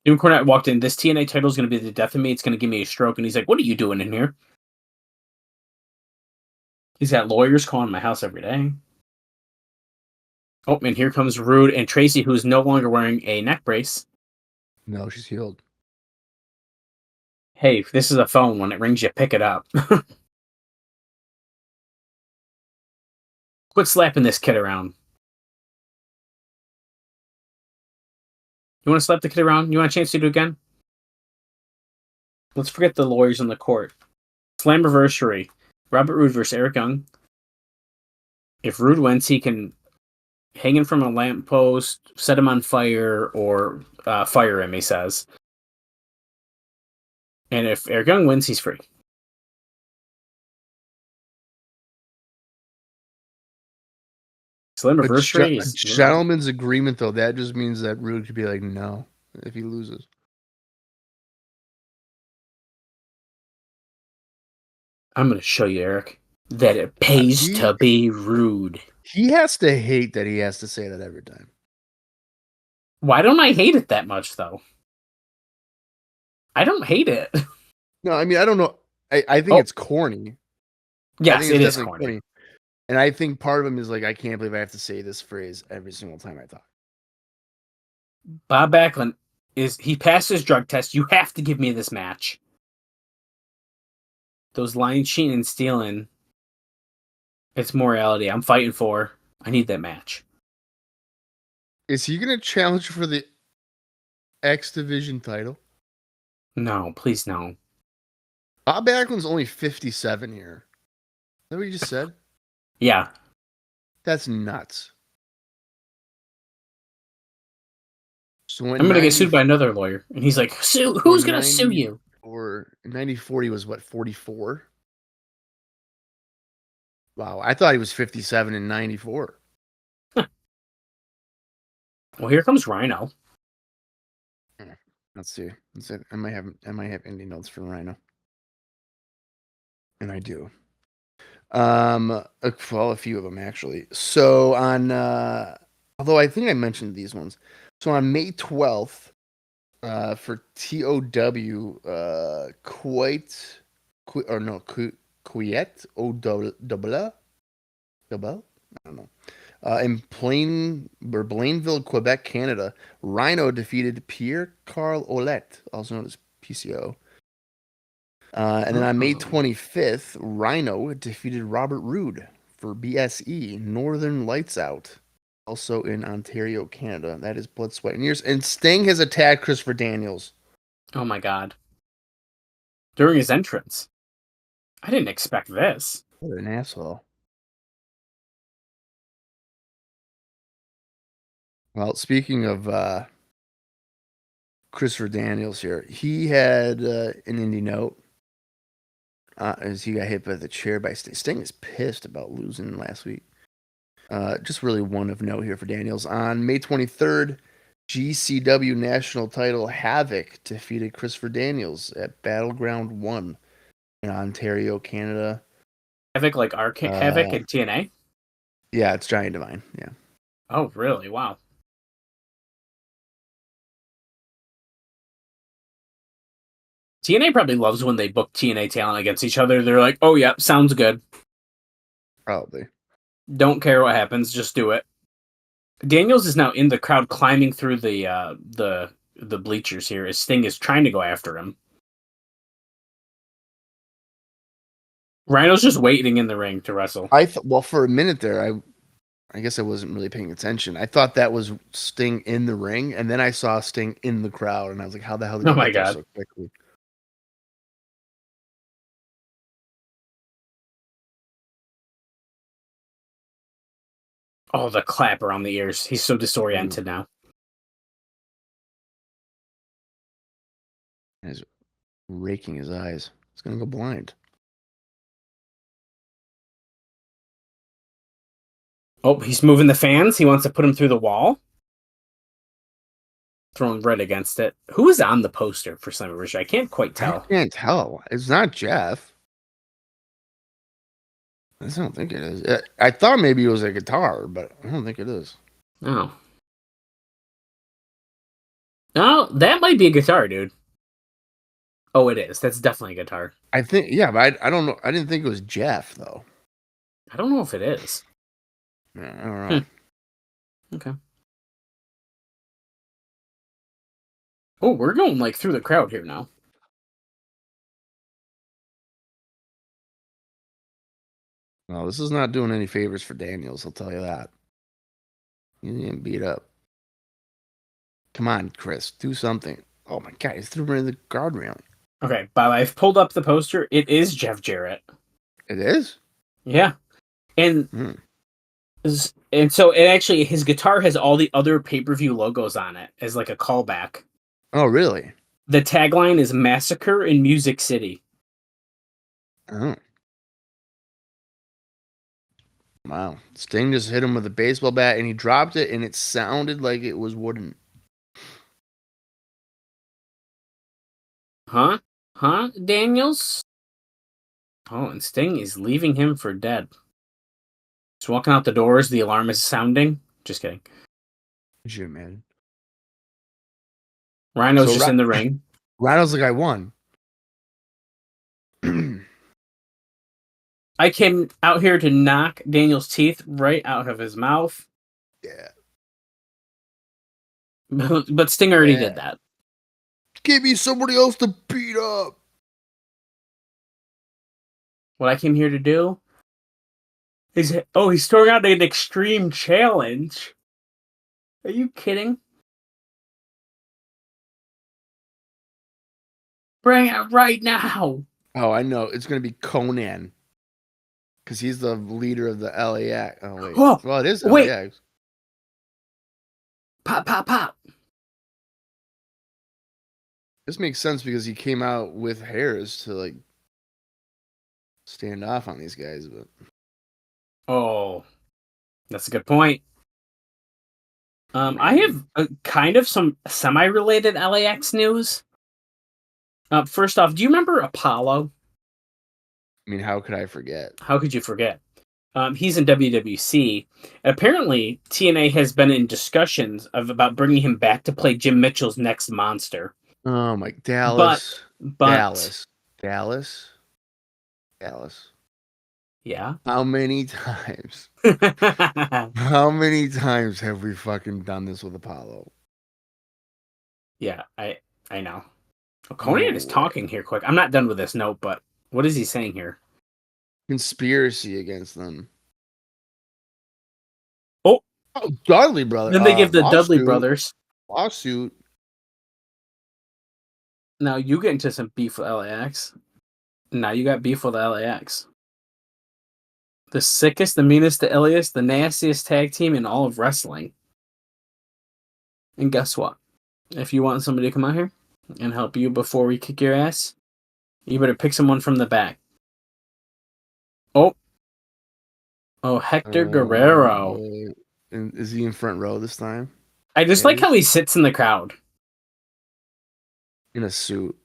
Jim Cornette walked in, this TNA title is going to be the death of me. It's going to give me a stroke. And he's like, what are you doing in here? He's got lawyers calling my house every day. Oh, and here comes Roode and Tracy, who's no longer wearing a neck brace. No, she's healed. Hey, this is a phone. When it rings, you pick it up. Quit slapping this kid around. You want to slap the kid around? You want a chance to do it again? Let's forget the lawyers in the court. Slammiversary. Robert Roode versus Eric Young. If Roode wins, he can hang him from a lamppost, set him on fire, or fire him, he says. And if Eric Young wins, he's free. Slammiversary is... Gentleman's agreement, though, that just means that Roode could be like, no, if he loses. I'm going to show you, Eric, that it pays to be rude. He has to hate that he has to say that every time. Why don't I hate it that much, though? I don't hate it. No, I mean, I don't know. I think it's corny. Yes, it is corny. And I think part of him is like, I can't believe I have to say this phrase every single time I talk. Bob Backlund he passed his drug test. You have to give me this match. Those lying, cheating, and stealing. It's morality. I'm fighting for. I need that match. Is he going to challenge for the X Division title? No, please no. Bob Backlund's only 57 here. Is that what you just said? Yeah. That's nuts. So I'm going to get sued by another lawyer. And he's like, sue? Who's going to sue you? Or 90-40 was what, 44? Wow, I thought he was 57 and 94. Well, here comes Rhino. Let's see. I might have indie notes for Rhino. And I do. Well, a few of them actually. So on although I think I mentioned these ones. So on May 12th, for TOW, Quiet O double, I don't know. In Blainville, Quebec, Canada, Rhino defeated Pierre Carl Ouellet, also known as PCO. And then on May 25th, Rhino defeated Robert Roode for BSE, Northern Lights Out, also in Ontario, Canada. That is Blood, Sweat, and Years. And Sting has attacked Christopher Daniels. Oh my God. During his entrance. I didn't expect this. What an asshole. Well, speaking of Christopher Daniels here, he had an indie note as he got hit by the chair by Sting. Sting is pissed about losing last week. Just really one of note here for Daniels. On May 23rd, GCW National Title Havoc defeated Christopher Daniels at Battleground 1 in Ontario, Canada. Havoc like Havoc in TNA? Yeah, it's Giant Divine. Yeah. Oh, really? Wow. TNA probably loves when they book TNA talent against each other. They're like, oh, yeah, sounds good. Probably. Don't care what happens, just do it. Daniels is now in the crowd climbing through the bleachers here as Sting is trying to go after him. Rhino's just waiting in the ring to wrestle. Well, for a minute there, I guess I wasn't really paying attention. I thought that was Sting in the ring, and then I saw Sting in the crowd, and I was like, how the hell did Oh he my get there God. so quickly? Oh, the clap around the ears. He's so disoriented now. He's raking his eyes. He's going to go blind. Oh, he's moving the fans. He wants to put him through the wall. Throwing red against it. Who is on the poster for some reason? I can't quite tell. I can't tell. It's not Jeff. I don't think it is. I thought maybe it was a guitar, but I don't think it is. Oh. Oh, that might be a guitar, dude. Oh, it is. That's definitely a guitar. I think, yeah, but I don't know. I didn't think it was Jeff, though. I don't know if it is. I don't know. Okay. Oh, we're going like through the crowd here now. Well, this is not doing any favors for Daniels, I'll tell you that. He's getting beat up. Come on, Chris, do something. Oh my God, he's threw him in the guard railing. Okay, Bob, I've pulled up the poster. It is Jeff Jarrett. It is? Yeah. And so it actually, his guitar has all the other pay-per-view logos on it as like a callback. Oh, really? The tagline is Massacre in Music City. Oh. Wow. Sting just hit him with a baseball bat and he dropped it and it sounded like it was wooden. Huh? Daniels? Oh, and Sting is leaving him for dead. He's walking out the doors. The alarm is sounding. Just kidding. Shit, man. Rhino's just in the ring. Rhino's the guy won. I came out here to knock Daniel's teeth right out of his mouth. Yeah. But Sting already did that. Give me somebody else to beat up. What I came here to do is... Oh, he's throwing out an extreme challenge. Are you kidding? Bring it right now. Oh, I know. It's going to be Conan. Because he's the leader of the LAX. Oh, wait. Oh, well, it is wait. LAX. Pop, pop, pop. This makes sense because he came out with hairs to, like, stand off on these guys. But Oh, that's a good point. I have kind of some semi-related LAX news. First off, do you remember Apollo? I mean, how could I forget? How could you forget? He's in WWC. Apparently, TNA has been in discussions about bringing him back to play Jim Mitchell's next monster. Oh, my. Dallas. But Dallas. Yeah. How many times? How many times have we fucking done this with Apollo? Yeah, I know. Oh, Conan is talking here quick. I'm not done with this note, but what is he saying here? Conspiracy against them. Oh, Dudley brothers. Then they give the Dudley brothers lawsuit. Now you get into some beef with LAX. Now you got beef with LAX. The sickest, the meanest, the illiest, the nastiest tag team in all of wrestling. And guess what? If you want somebody to come out here and help you before we kick your ass, you better pick someone from the back. Oh, Hector Guerrero. Is he in front row this time? I just like how he sits in the crowd. In a suit.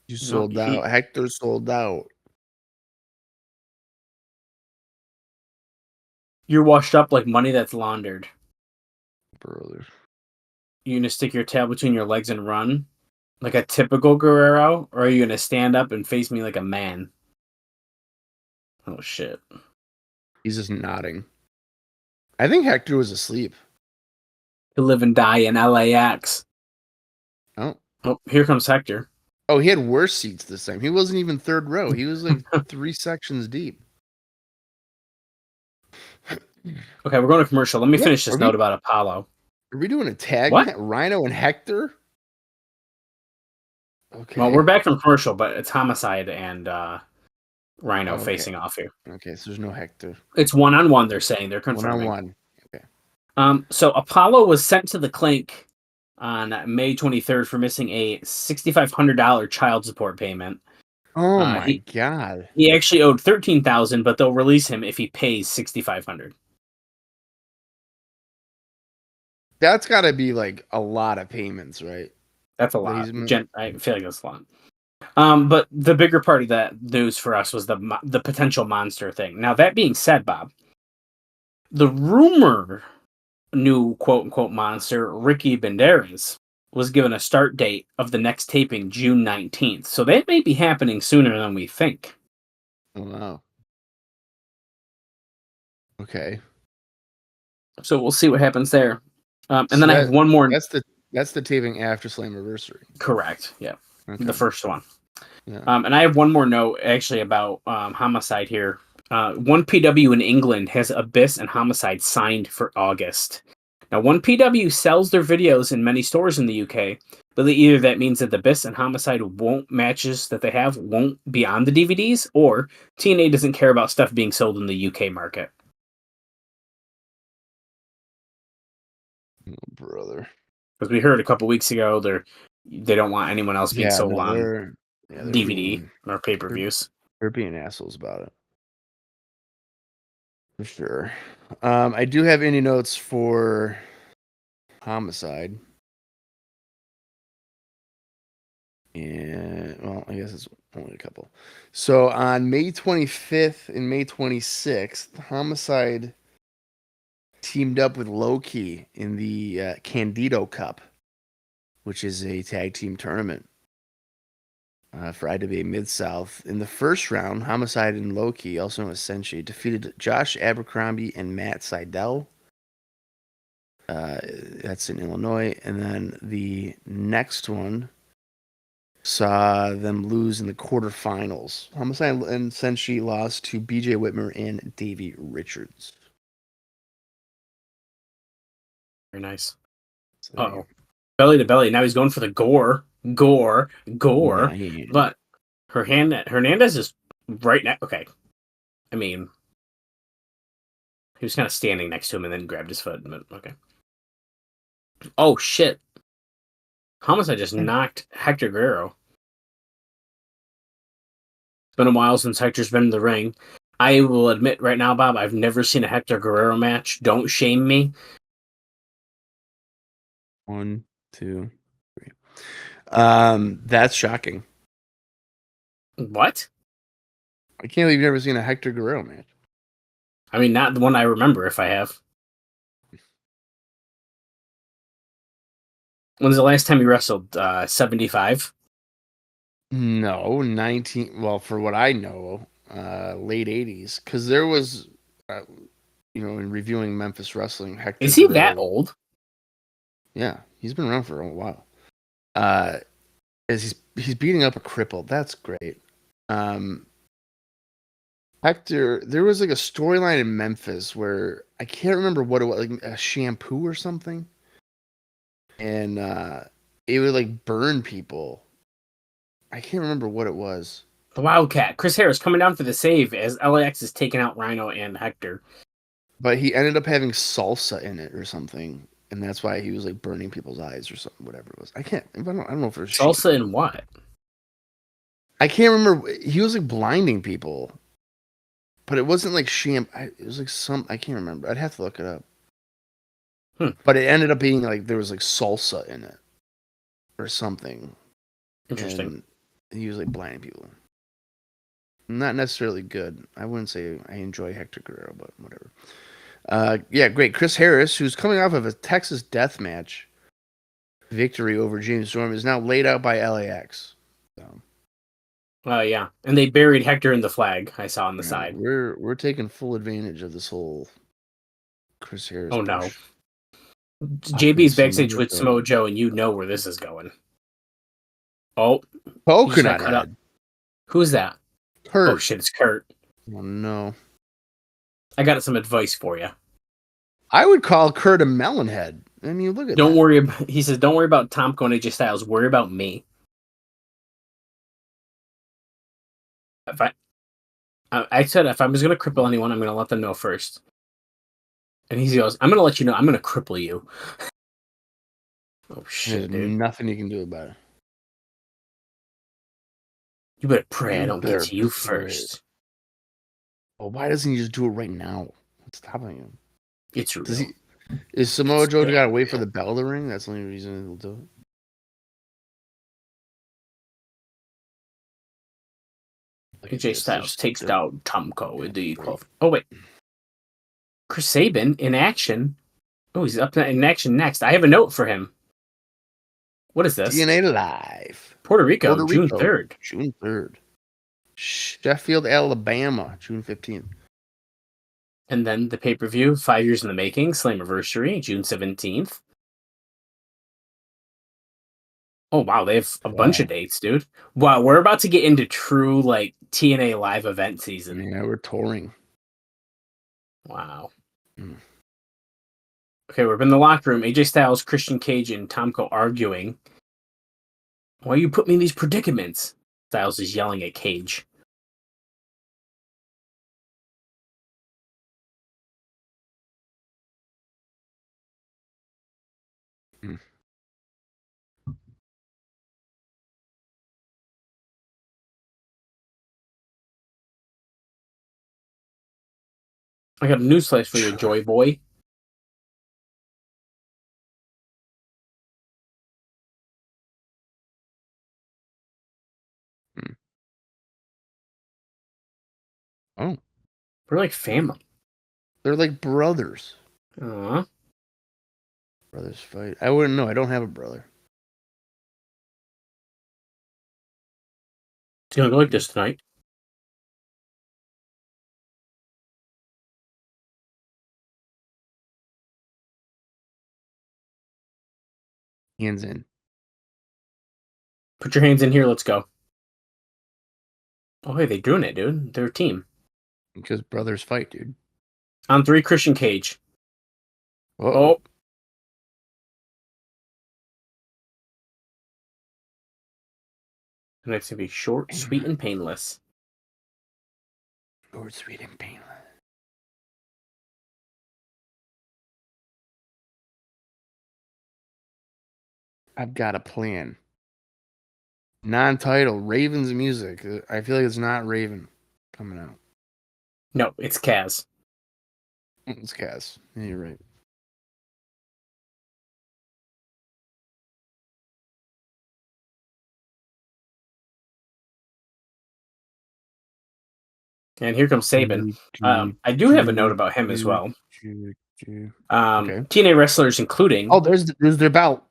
You sold out. Hector sold out. You're washed up like money that's laundered. Brother. You gonna stick your tail between your legs and run? Like a typical Guerrero? Or are you gonna stand up and face me like a man? Oh shit. He's just nodding. I think Hector was asleep. To live and die in LAX. Oh. Oh, here comes Hector. Oh, he had worse seats this time. He wasn't even third row. He was like 3 sections deep. Okay, we're going to commercial. Let me Yeah, finish this are note we- about Apollo. Are we doing a tag What? match? Rhino and Hector? Okay. Well, we're back from commercial, but it's Homicide and Rhino Okay. facing off here. Okay, so there's no Hector. It's 1-on-1, they're saying. They're confirming. 1-on-1. Okay. So Apollo was sent to the clink on May 23rd for missing a $6,500 child support payment. Oh my god. He actually owed $13,000, but they'll release him if he pays $6,500. That's got to be like a lot of payments, right? That's a But lot. he's- I feel like that's a lot. But the bigger part of that news for us was the potential monster thing. Now, that being said, Bob, the rumor new quote-unquote monster, Ricky Banderas, was given a start date of the next taping June 19th. So that may be happening sooner than we think. Oh, wow. Okay. So we'll see what happens there. And So then I have one more. That's the taping after Slammiversary. Correct. Yeah. Okay. The first one. Yeah. And I have one more note actually about Homicide here. One PW in England has Abyss and Homicide signed for August. Now, One PW sells their videos in many stores in the UK, but either that means that the Abyss and Homicide matches that they have won't be on the DVDs, or TNA doesn't care about stuff being sold in the UK market. Oh, brother. Because we heard a couple weeks ago they don't want anyone else being sold on they're DVD or pay-per-views. They're being assholes about it. For sure. I do have any notes for Homicide. And, well, I guess it's only a couple. So on May 25th and May 26th, Homicide teamed up with Low Key in the Candido Cup, which is a tag team tournament for IWA Mid-South. In the first round, Homicide and Low Key, also known as Senshi, defeated Josh Abercrombie and Matt Seidel. That's in Illinois. And then the next one saw them lose in the quarterfinals. Homicide and Senshi lost to BJ Whitmer and Davey Richards. Very nice. So, Uh-oh. Belly to belly. Now he's going for the gore. Yeah. But Hernandez is right now. Okay. I mean, he was kind of standing next to him and then grabbed his foot. But okay. Oh, shit. Homicide just knocked Hector Guerrero. It's been a while since Hector's been in the ring. I will admit right now, Bob, I've never seen a Hector Guerrero match. Don't shame me. 1, 2, 3. That's shocking. What? I can't believe you've never seen a Hector Guerrero match. I mean, not the one I remember if I have. When's the last time you wrestled? 75? No, 19. Well, for what I know, late 80s. Because there was, in reviewing Memphis wrestling, Hector Is he Guerrero, that old? Yeah, he's been around for a while. As he's beating up a cripple. That's great. Hector, there was like a storyline in Memphis where I can't remember what it was, like a shampoo or something. And it would like burn people. I can't remember what it was. The Wildcat. Chris Harris coming down for the save as LAX is taking out Rhino and Hector. But he ended up having salsa in it or something. And that's why he was like burning people's eyes or something, whatever it was. I don't know if it was Salsa in what? I can't remember. He was like blinding people. But it wasn't like it was like I can't remember. I'd have to look it up. But it ended up being like there was like salsa in it or something. Interesting. And he was like blinding people. Not necessarily good. I wouldn't say I enjoy Hector Guerrero, but whatever. Yeah, great. Chris Harris, who's coming off of a Texas death match victory over James Storm, is now laid out by LAX. So, yeah, and they buried Hector in the flag. I saw on the side. We're taking full advantage of this whole Chris Harris. Oh push. no, JB's backstage with Samoa Joe, and you know where this is going. Oh, Coconut cut up. Head. Who's that? Kurt. Oh shit, it's Kurt. Oh no. I got some advice for you. I would call Kurt a melon head. I mean, look at Don't that. worry about. He says, "Don't worry about Tomko and AJ Styles. Worry about me." If I said if I was gonna cripple anyone, I'm gonna let them know first. And he goes, "I'm gonna let you know. I'm gonna cripple you." Oh shit, There's dude! nothing you can do about it. You better pray I don't get better to you pray. first. Well, why doesn't he just do it right now? What's stopping him? It's real. Is Samoa Joe gotta wait for the bell to ring? That's the only reason he'll do it. AJ Styles takes down Tomko in the 12. Oh wait, Chris Sabin in action. Oh, he's up in action next. I have a note for him. What is this? TNA Live. Puerto Rico, June 3rd. June 3rd. Sheffield, Alabama, June 15th. And then the pay-per-view, 5 years in the making, Slammiversary, June 17th. Oh, wow, they have a bunch of dates, dude. Wow, we're about to get into true, like, TNA live event season. Yeah, we're touring. Wow. Okay, we're in the locker room. AJ Styles, Christian Cage, and Tomko arguing. Why you put me in these predicaments? Styles is yelling at Cage. I got a newsflash for you, Joy Boy. Oh. We're like family. They're like brothers. Uh-huh. Brothers fight. I wouldn't know. I don't have a brother. It's gonna go like this tonight. Hands in. Put your hands in here, let's go. Oh, hey, they're doing it, dude. They're a team. Because brothers fight, dude. On 3, Christian Cage. Uh-oh. Oh. And it's gonna be short, sweet, and painless. Short, sweet, and painless. I've got a plan. Non-title, Raven's music. I feel like it's not Raven coming out. No, it's Kaz. It's Cass. Yeah, you're right. And here comes Sabin. I do have a note about him as well. Okay. TNA wrestlers including... Oh, there's their belt.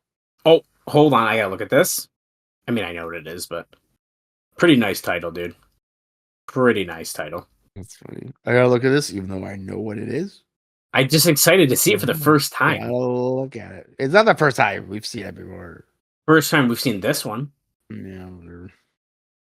Oh, hold on. I gotta look at this. I mean, I know what it is, but... Pretty nice title, dude. Pretty nice title. That's funny. I gotta look at this, even though I know what it is. I'm just excited to see it for the first time. I'll look at it. It's not the first time. We've seen it before. First time we've seen this one. Yeah, whatever.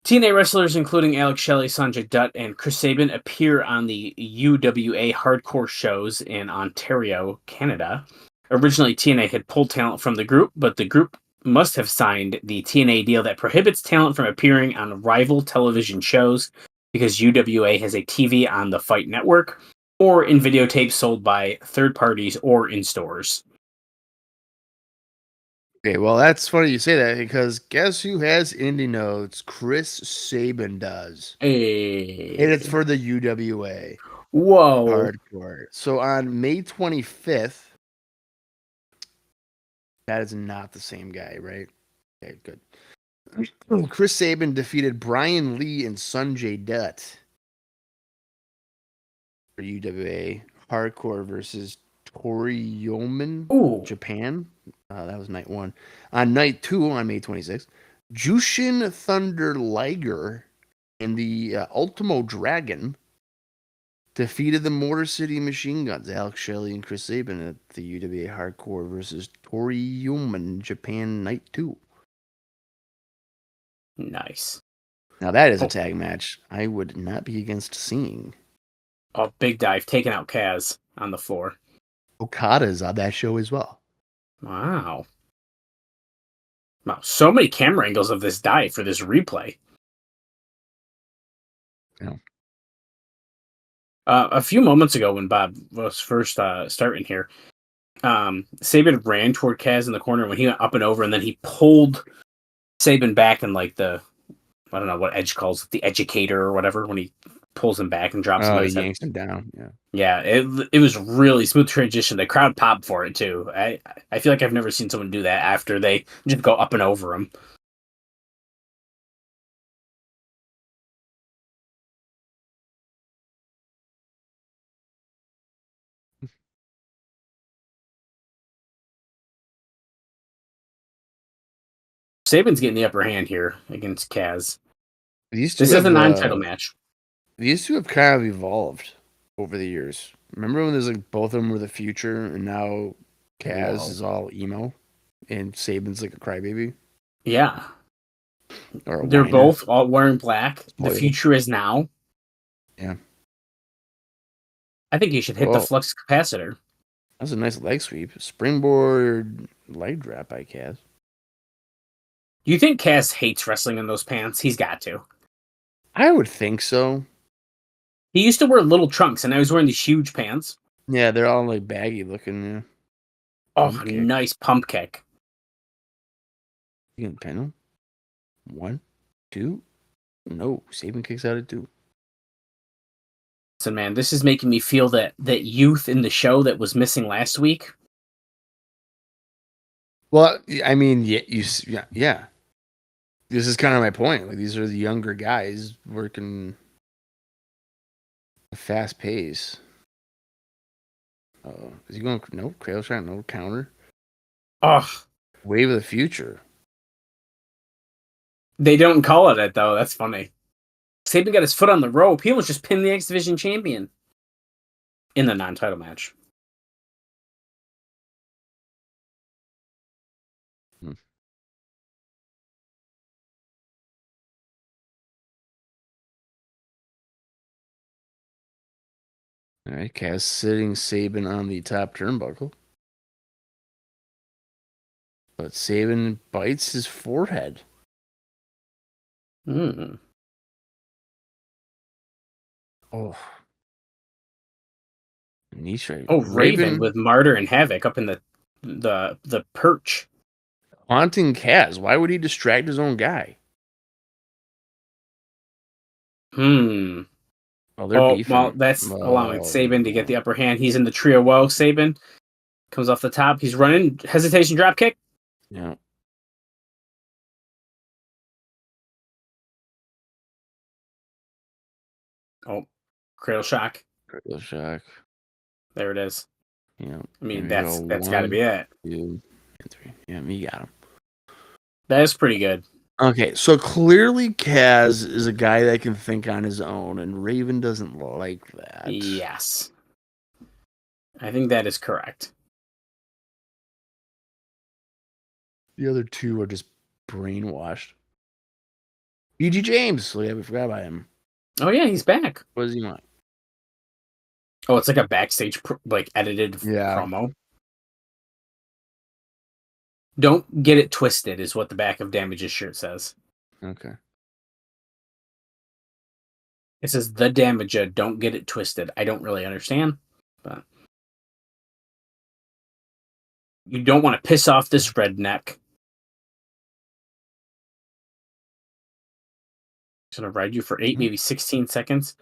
TNA wrestlers including Alex Shelley, Sanjay Dutt, and Chris Sabin appear on the UWA hardcore shows in Ontario, Canada. Originally, TNA had pulled talent from the group, but the group must have signed the TNA deal that prohibits talent from appearing on rival television shows because UWA has a TV on the Fight Network or in videotapes sold by third parties or in stores. Okay, well, that's funny you say that because guess who has indie notes? Chris Sabin does. Hey. And it's for the UWA. Whoa. Hardcore. So on May 25th, that is not the same guy, right? Okay, good. Chris Sabin defeated Brian Lee and Sanjay Dutt for UWA Hardcore versus Toriyoman, Japan. That was night 1. On night 2, on May 26th, Jushin Thunder Liger and the Ultimo Dragon defeated the Motor City Machine Guns, Alex Shelley and Chris Sabin at the UWA Hardcore versus Toriyoman, Japan, night 2. Nice. Now that is a tag match I would not be against seeing. Oh, big dive, taking out Kaz on the floor. Okada's on that show as well. Wow. Wow, so many camera angles of this dive for this replay. Yeah. A few moments ago when Bob was first starting here, Sabin ran toward Kaz in the corner when he went up and over, and then he pulled Sabin back in like I don't know what Edge calls it, the educator or whatever, when he pulls him back and drops him on Oh, he his head. yanks him down. Yeah. Yeah, it was really smooth transition. The crowd popped for it too. I feel like I've never seen someone do that after they just go up and over him. Sabin's getting the upper hand here against Kaz. These two This is have, a non-title match. These two have kind of evolved over the years. Remember when there's like both of them were the future, and now Kaz is all emo, and Sabin's like a crybaby. Yeah. Or a They're whiner. both all wearing black. The Spoiled. future is now. Yeah. I think you should hit the Whoa. flux capacitor. That's a nice leg sweep. Springboard leg drop by Kaz. Do you think Kaz hates wrestling in those pants? He's got to. I would think so. He used to wear little trunks, and now he's wearing these huge pants. Yeah, they're all like baggy looking. Yeah. Oh, Pump kick. nice pump kick. You can pin him. 1, 2. No, Sabin kicks out at 2. So, man, this is making me feel that youth in the show that was missing last week. Well, I mean, yeah. This is kind of my point. Like, these are the younger guys working a fast pace. Is he going? No, cradle shot, no counter. Oh, Wave of the future. they don't call it though. That's funny. Sabin got his foot on the rope. He almost just pinned the X Division champion in the non-title match. All right, Kaz sitting Sabin on the top turnbuckle. But Sabin bites his forehead. Hmm. Oh. Knee straight. Oh, Raven with Martyr and Havoc up in the perch. Haunting Kaz. Why would he distract his own guy? Well, they're beefing. Well, that's allowing Sabin to get the upper hand. He's in the trio woe. Sabin comes off the top. He's running. Hesitation drop kick. Yeah. Oh, cradle shock. Cradle shock. There it is. Yeah. I mean, that's got to be it. 2, 3. Yeah, me got him. That is pretty good. Okay, so clearly Kaz is a guy that can think on his own, and Raven doesn't like that. Yes. I think that is correct. The other two are just brainwashed. BG James. Oh, yeah, we forgot about him. Oh, yeah, he's back. What does he want? Oh, it's like a backstage, edited promo. Don't get it twisted is what the back of Damage's shirt says. Okay. It says the Damager, don't get it twisted. I don't really understand, but you don't want to piss off this redneck. He's gonna ride you for 8, maybe 16 seconds.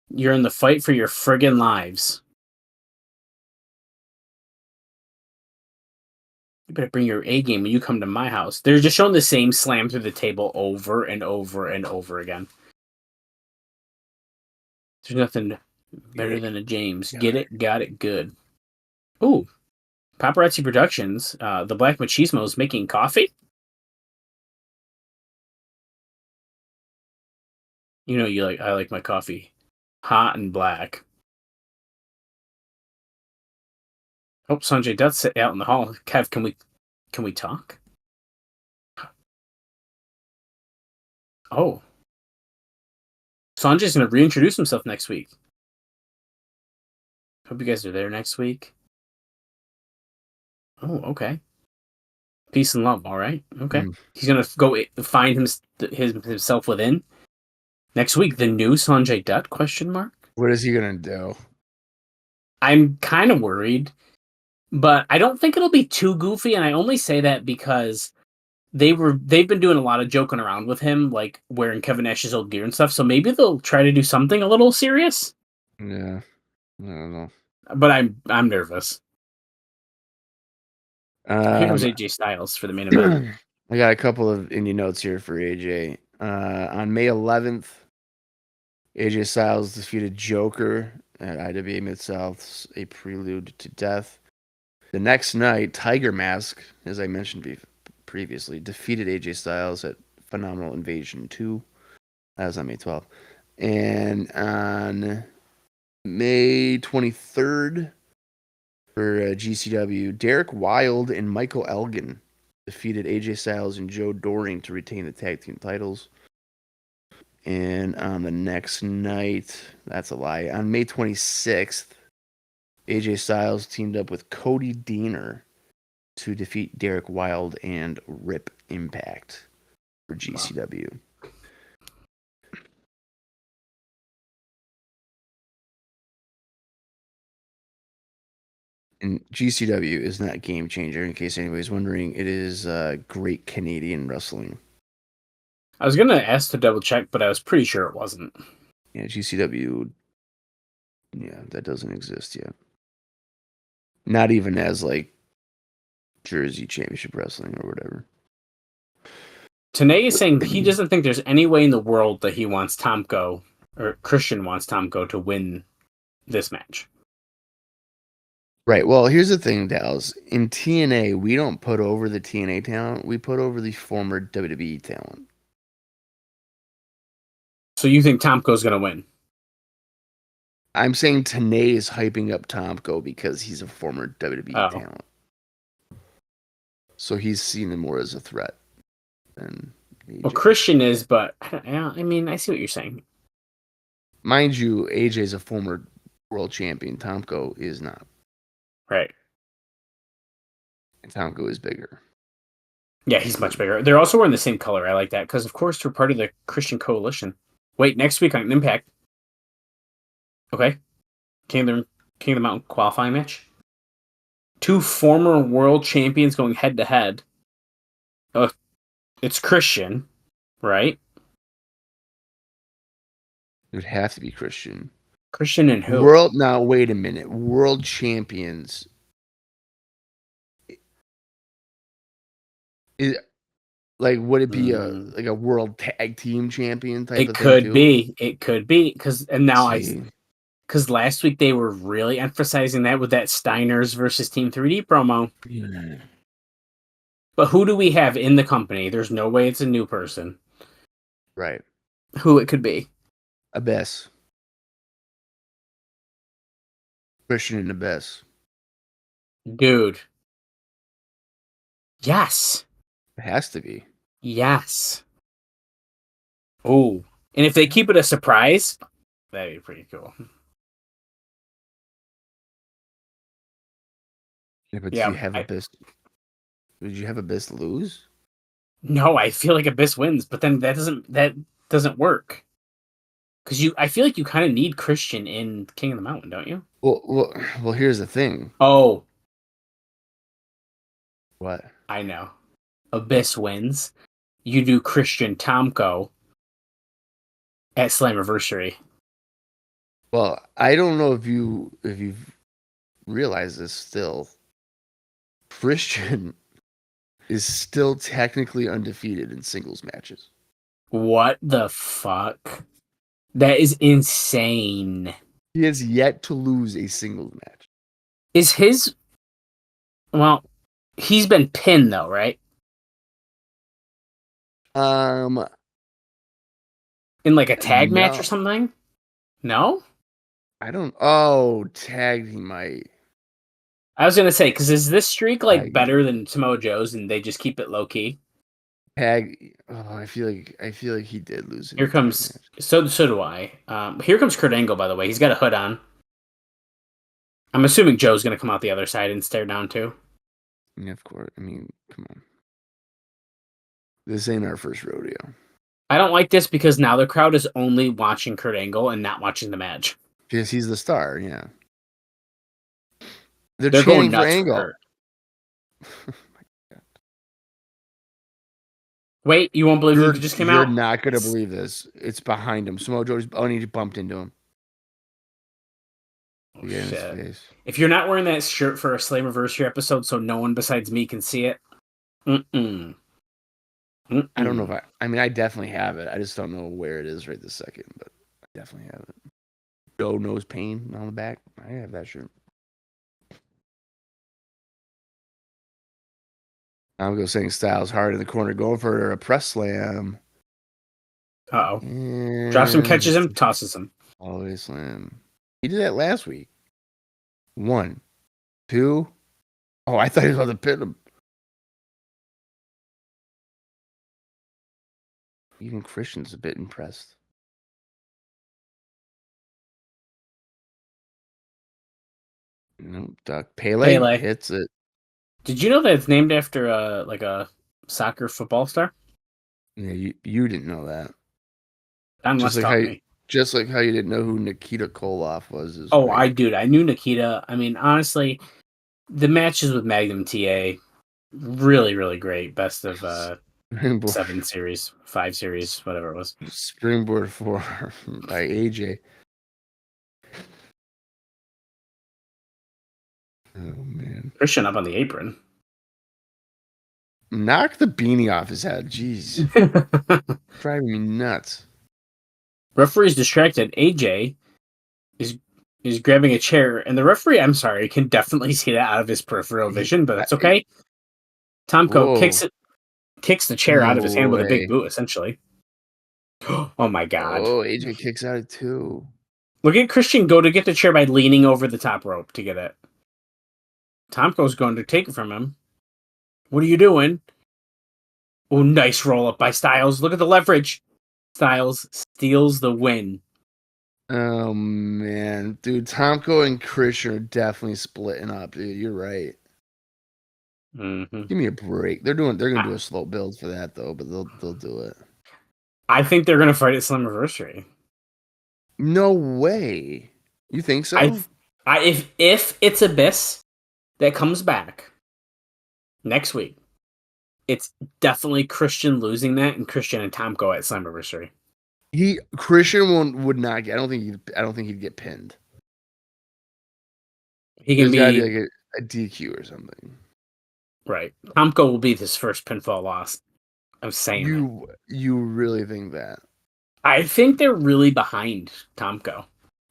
You're in the fight for your friggin' lives. You better bring your A game when you come to my house. They're just showing the same slam through the table over and over and over again. There's nothing better than a James. Get it, got it, good. Ooh, Paparazzi Productions, the Black Machismo is making coffee. You know, I like my coffee hot and black. Oh, Sanjay Dutt's sitting out in the hall. Kev, can we talk? Oh. Sanjay's going to reintroduce himself next week. Hope you guys are there next week. Oh, okay. Peace and love, all right? Okay. He's going to go find himself within. Next week, the new Sanjay Dutt, question mark? What is he going to do? I'm kind of worried, but I don't think it'll be too goofy, and I only say that because they've been doing a lot of joking around with him, like wearing Kevin Nash's old gear and stuff, so maybe they'll try to do something a little serious. Yeah. I don't know. But I'm nervous. Here comes AJ Styles for the main event. I got a couple of indie notes here for AJ. On May 11th, AJ Styles defeated Joker at IWA Mid-South's A Prelude to Death. The next night, Tiger Mask, as I mentioned previously, defeated AJ Styles at Phenomenal Invasion 2. That was on May 12th. And on May 23rd, for GCW, Derek Wilde and Michael Elgin defeated AJ Styles and Joe Doring to retain the tag team titles. And on the next night, that's a lie, on May 26th, AJ Styles teamed up with Cody Deaner to defeat Derek Wilde and Rip Impact for GCW. And GCW is not Game Changer, in case anybody's wondering. It is Great Canadian Wrestling. I was going to ask to double check, but I was pretty sure it wasn't. Yeah, GCW, yeah, that doesn't exist yet. Not even as, like, Jersey Championship Wrestling or whatever. Tanae is saying he doesn't think there's any way in the world that he wants Tomko, or Christian wants Tomko to win this match. Right. Well, here's the thing, Dallas. In TNA, we don't put over the TNA talent. We put over the former WWE talent. So you think Tomko's going to win? I'm saying Tanae is hyping up Tomko because he's a former WWE talent. So he's seen him more as a threat than AJ. Well, Christian is, but I mean, I see what you're saying. Mind you, AJ is a former world champion. Tomko is not. Right. And Tomko is bigger. Yeah, he's much bigger. They're also wearing the same color. I like that because, of course, we're part of the Christian Coalition. Wait, next week on Impact. Okay. King of the Mountain qualifying match. 2 former world champions going head to head. It's Christian, right? It would have to be Christian. Christian and who? Now, wait a minute. World champions. Would it be a world tag team champion type of thing? It could be. Because last week they were really emphasizing that with that Steiners versus Team 3D promo. Yeah. But who do we have in the company? There's no way it's a new person. Right. Who it could be? Abyss. Christian and Abyss. Dude. Yes. It has to be. Yes. Oh. And if they keep it a surprise, that'd be pretty cool. Yeah, but do you have Abyss? Did you have Abyss lose? No, I feel like Abyss wins, but then that doesn't work. Because I feel like you kind of need Christian in King of the Mountain, don't you? Well, here's the thing. Oh. What? I know. Abyss wins. You do Christian Tomko at Slammiversary. Well, I don't know if you've realized this still. Christian is still technically undefeated in singles matches. What the fuck? That is insane. He has yet to lose a singles match. Is his... Well, he's been pinned though, right? In like a tag match or something? No? I don't... Oh, tagged he might. I was going to say, because is this streak like better than Samoa Joe's and they just keep it low-key? Hag. Oh, I feel like he did lose it. Here comes. So do I. Here comes Kurt Angle. By the way, he's got a hood on. I'm assuming Joe's going to come out the other side and stare down too. Yeah, of course. I mean, come on. This ain't our first rodeo. I don't like this because now the crowd is only watching Kurt Angle and not watching the match. Because he's the star, yeah. They're going chanting for nuts for Angle. Kurt. Wait, you won't believe who just came out? You're not going to believe this. It's behind him. Samoa Joe's. Oh, and he bumped into him. Oh, Yeah, in his shit. face. If you're not wearing that shirt for a Slammiversary episode so no one besides me can see it, Mm-mm. I don't know if I mean, I definitely have it. I just don't know where it is right this second, but I definitely have it. Joe knows pain on the back. I have that shirt. I'm going saying Styles hard in the corner, going for a press slam. Uh-oh. Drops him, catches him, tosses him. Always slam. He did that last week. 1, 2. Oh, I thought he was about to pin him. Even Christian's a bit impressed. Nope. Pele hits it. Did you know that it's named after a soccer football star? Yeah, you didn't know that. Just like how you didn't know who Nikita Koloff was. I knew Nikita. I mean, honestly, the matches with Magnum TA, really, really great. Best of 7 series, 5 series, whatever it was. Springboard 4 by AJ. Oh, man. Christian up on the apron. Knock the beanie off his head. Jeez. Driving me nuts. Referee's distracted. AJ is grabbing a chair, and the referee, I'm sorry, can definitely see that out of his peripheral vision, but that's okay. Tomko kicks the chair out of his hand with a big boot, essentially. Oh my god. Oh, AJ kicks out of 2. Look at Christian go to get the chair by leaning over the top rope to get it. Tomko's going to take it from him. What are you doing? Oh, nice roll up by Styles. Look at the leverage. Styles steals the win. Oh, man. Dude, Tomko and Christian are definitely splitting up, dude. You're right. Mm-hmm. Give me a break. They're going to do a slow build for that, though, but they'll do it. I think they're going to fight at Slammiversary. No way. You think so? If it's Abyss that comes back next week, it's definitely Christian losing that and Christian and Tomko at Slammiversary. Christian would not get. I don't think he'd get pinned. He can There's be gotta be like a DQ or something. Right. Tomko will be his first pinfall loss. I'm saying you really think that? I think they're really behind Tomko.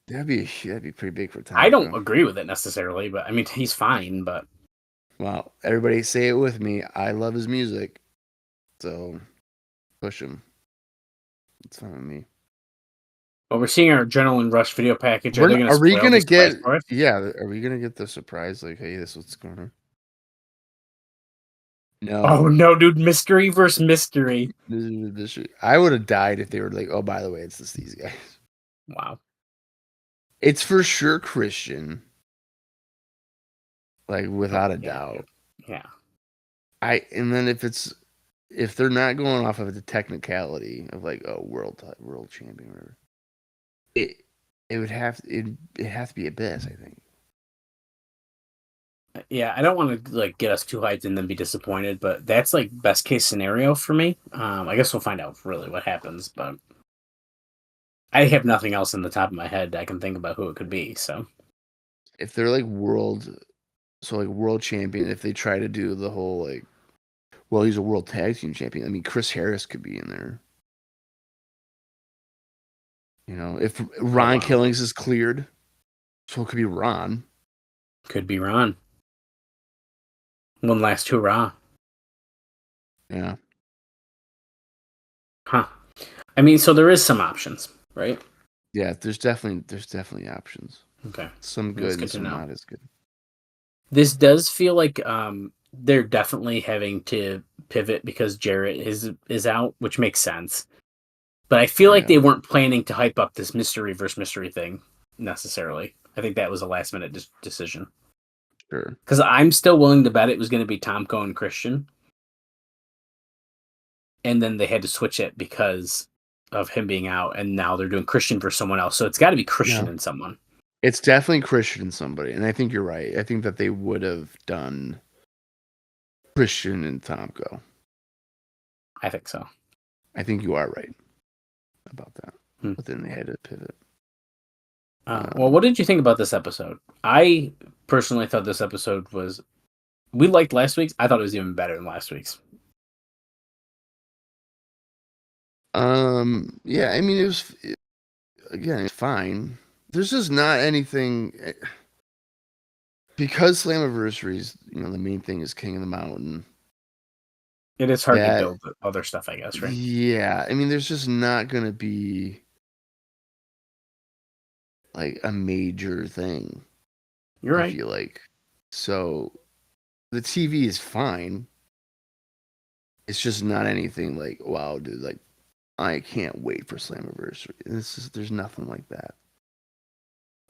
That'd be pretty big for Tomko. I don't agree with it necessarily, but I mean he's fine. But well, everybody say it with me. I love his music, so push him. It's fine with me. Well, we're seeing our Adrenaline Rush video package. Are we gonna get? Yeah, are we gonna get the surprise? Like, hey, this is what's going on. No. Oh no, dude! Mystery versus mystery. I would have died if they were like, oh, by the way, it's these guys. Wow. It's for sure Christian. Like without a doubt. Yeah. And then if they're not going off of the technicality of like world champion or whatever, it would have to be Abyss, I think. Yeah, I don't want to like get us too hyped and then be disappointed, but that's like best case scenario for me. I guess we'll find out really what happens, but I have nothing else in the top of my head I can think about who it could be. So if they're like world champion, if they try to do the whole like, well, he's a world tag team champion. I mean, Chris Harris could be in there. You know, if Ron Killings is cleared, so it could be Ron. Could be Ron. One last hurrah. Yeah. Huh. I mean, so there is some options, right? Yeah, there's definitely options. Okay. Some good and some not as good. This does feel like they're definitely having to pivot because Jarrett is out, which makes sense. But I feel like they weren't planning to hype up this mystery versus mystery thing necessarily. I think that was a last minute decision. Sure. Because I'm still willing to bet it was going to be Tomko and Christian. And then they had to switch it because of him being out. And now they're doing Christian versus someone else. So it's got to be Christian and someone. It's definitely Christian and somebody. And I think you're right. I think that they would have done Christian and Tomko. I think so. I think you are right about that. But then they had to pivot. Well, what did you think about this episode? I personally thought this episode was... We liked last week's. I thought it was even better than last week's. Yeah, I mean, it's fine. There's just not anything... Because Slammiversary's, the main thing is King of the Mountain. It is hard to build other stuff, I guess, right? Yeah, I mean, there's just not going to be like a major thing. You're right. I feel like. So the TV is fine. It's just not anything like, wow, dude, like I can't wait for Slammiversary. There's nothing like that.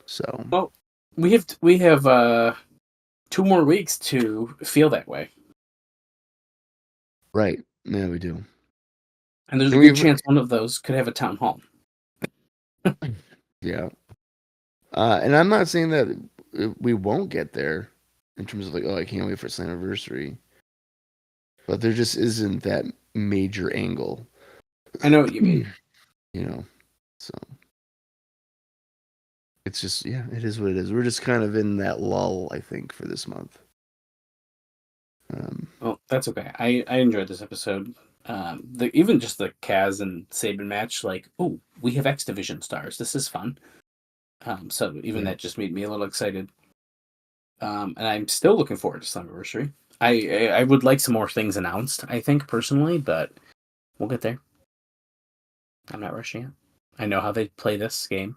So well, we have 2 more weeks to feel that way. Right. Yeah, we do. And there's a good chance one of those could have a town hall. Yeah. And I'm not saying that we won't get there in terms of like, oh, I can't wait for Slammiversary. But there just isn't that major angle. I know what you mean. So it's just, yeah, it is what it is. We're just kind of in that lull, I think, for this month. Well, that's okay. I enjoyed this episode. Even just the Kaz and Sabin match, like, oh, we have X Division stars. This is fun. So even that just made me a little excited. And I'm still looking forward to Slammiversary. I would like some more things announced, I think, personally, but we'll get there. I'm not rushing it. I know how they play this game.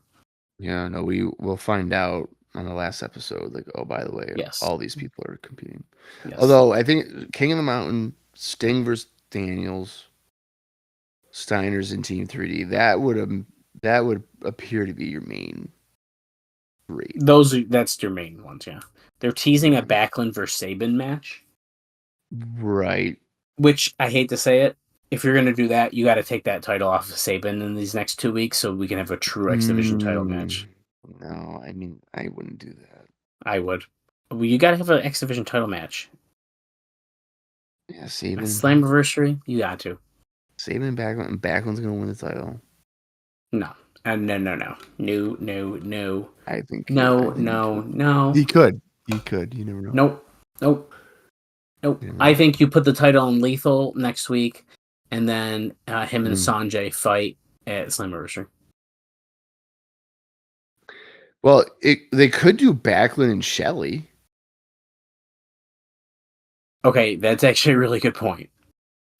Yeah, no, we will find out on the last episode, like, oh, by the way, yes, all these people are competing. Yes. Although I think King of the Mountain, Sting versus Daniels, Steiner's in Team 3D, that would appear to be your main three. That's your main ones, yeah. They're teasing a Backlund versus Sabin match. Right. Which, I hate to say it, if you're going to do that, you got to take that title off of Sabin in these next 2 weeks so we can have a true X Division title match. No, I mean, I wouldn't do that. I would. Well, you got to have an X Division title match. Yeah, Sabin. Slammiversary, you got to. Sabin and Backlund, and Backlund's going to win the title. No. No. I think. No. He could. You never know. Nope. I think you put the title on Lethal next week, and then him and Sanjay fight at Slammiversary. Well, they could do Backlund and Shelley. Okay, that's actually a really good point.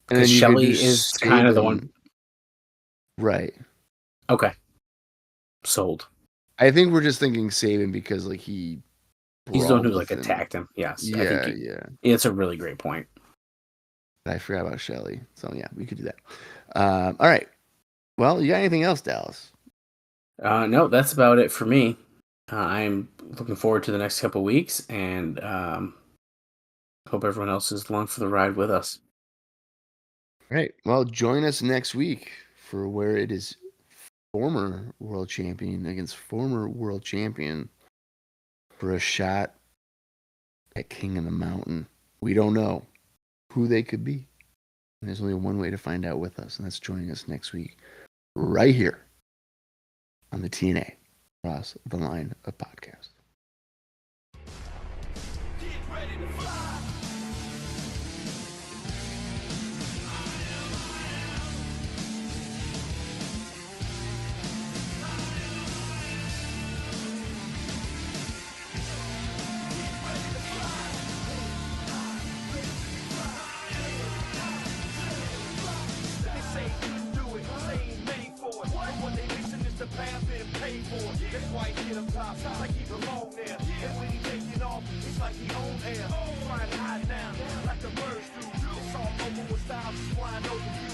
Because Shelley is kind of the one. Right. Okay. Sold. I think we're just thinking Sabin because like he's the one who like attacked him. Yes. Yeah. It's a really great point. I forgot about Shelley. So yeah, we could do that. All right. Well, you got anything else, Dallas? No, that's about it for me. I'm looking forward to the next couple weeks and hope everyone else is along for the ride with us. All right. Well, join us next week for where it is former world champion against former world champion for a shot at King of the Mountain. We don't know who they could be. And there's only one way to find out with us, and that's joining us next week right here on the TNA Cross the Line of Podcast. That's why he hit him top, like he belong there. And when he taking off, it's like like we on air. Flying high now, like the birds do. It's all over with styles flying over.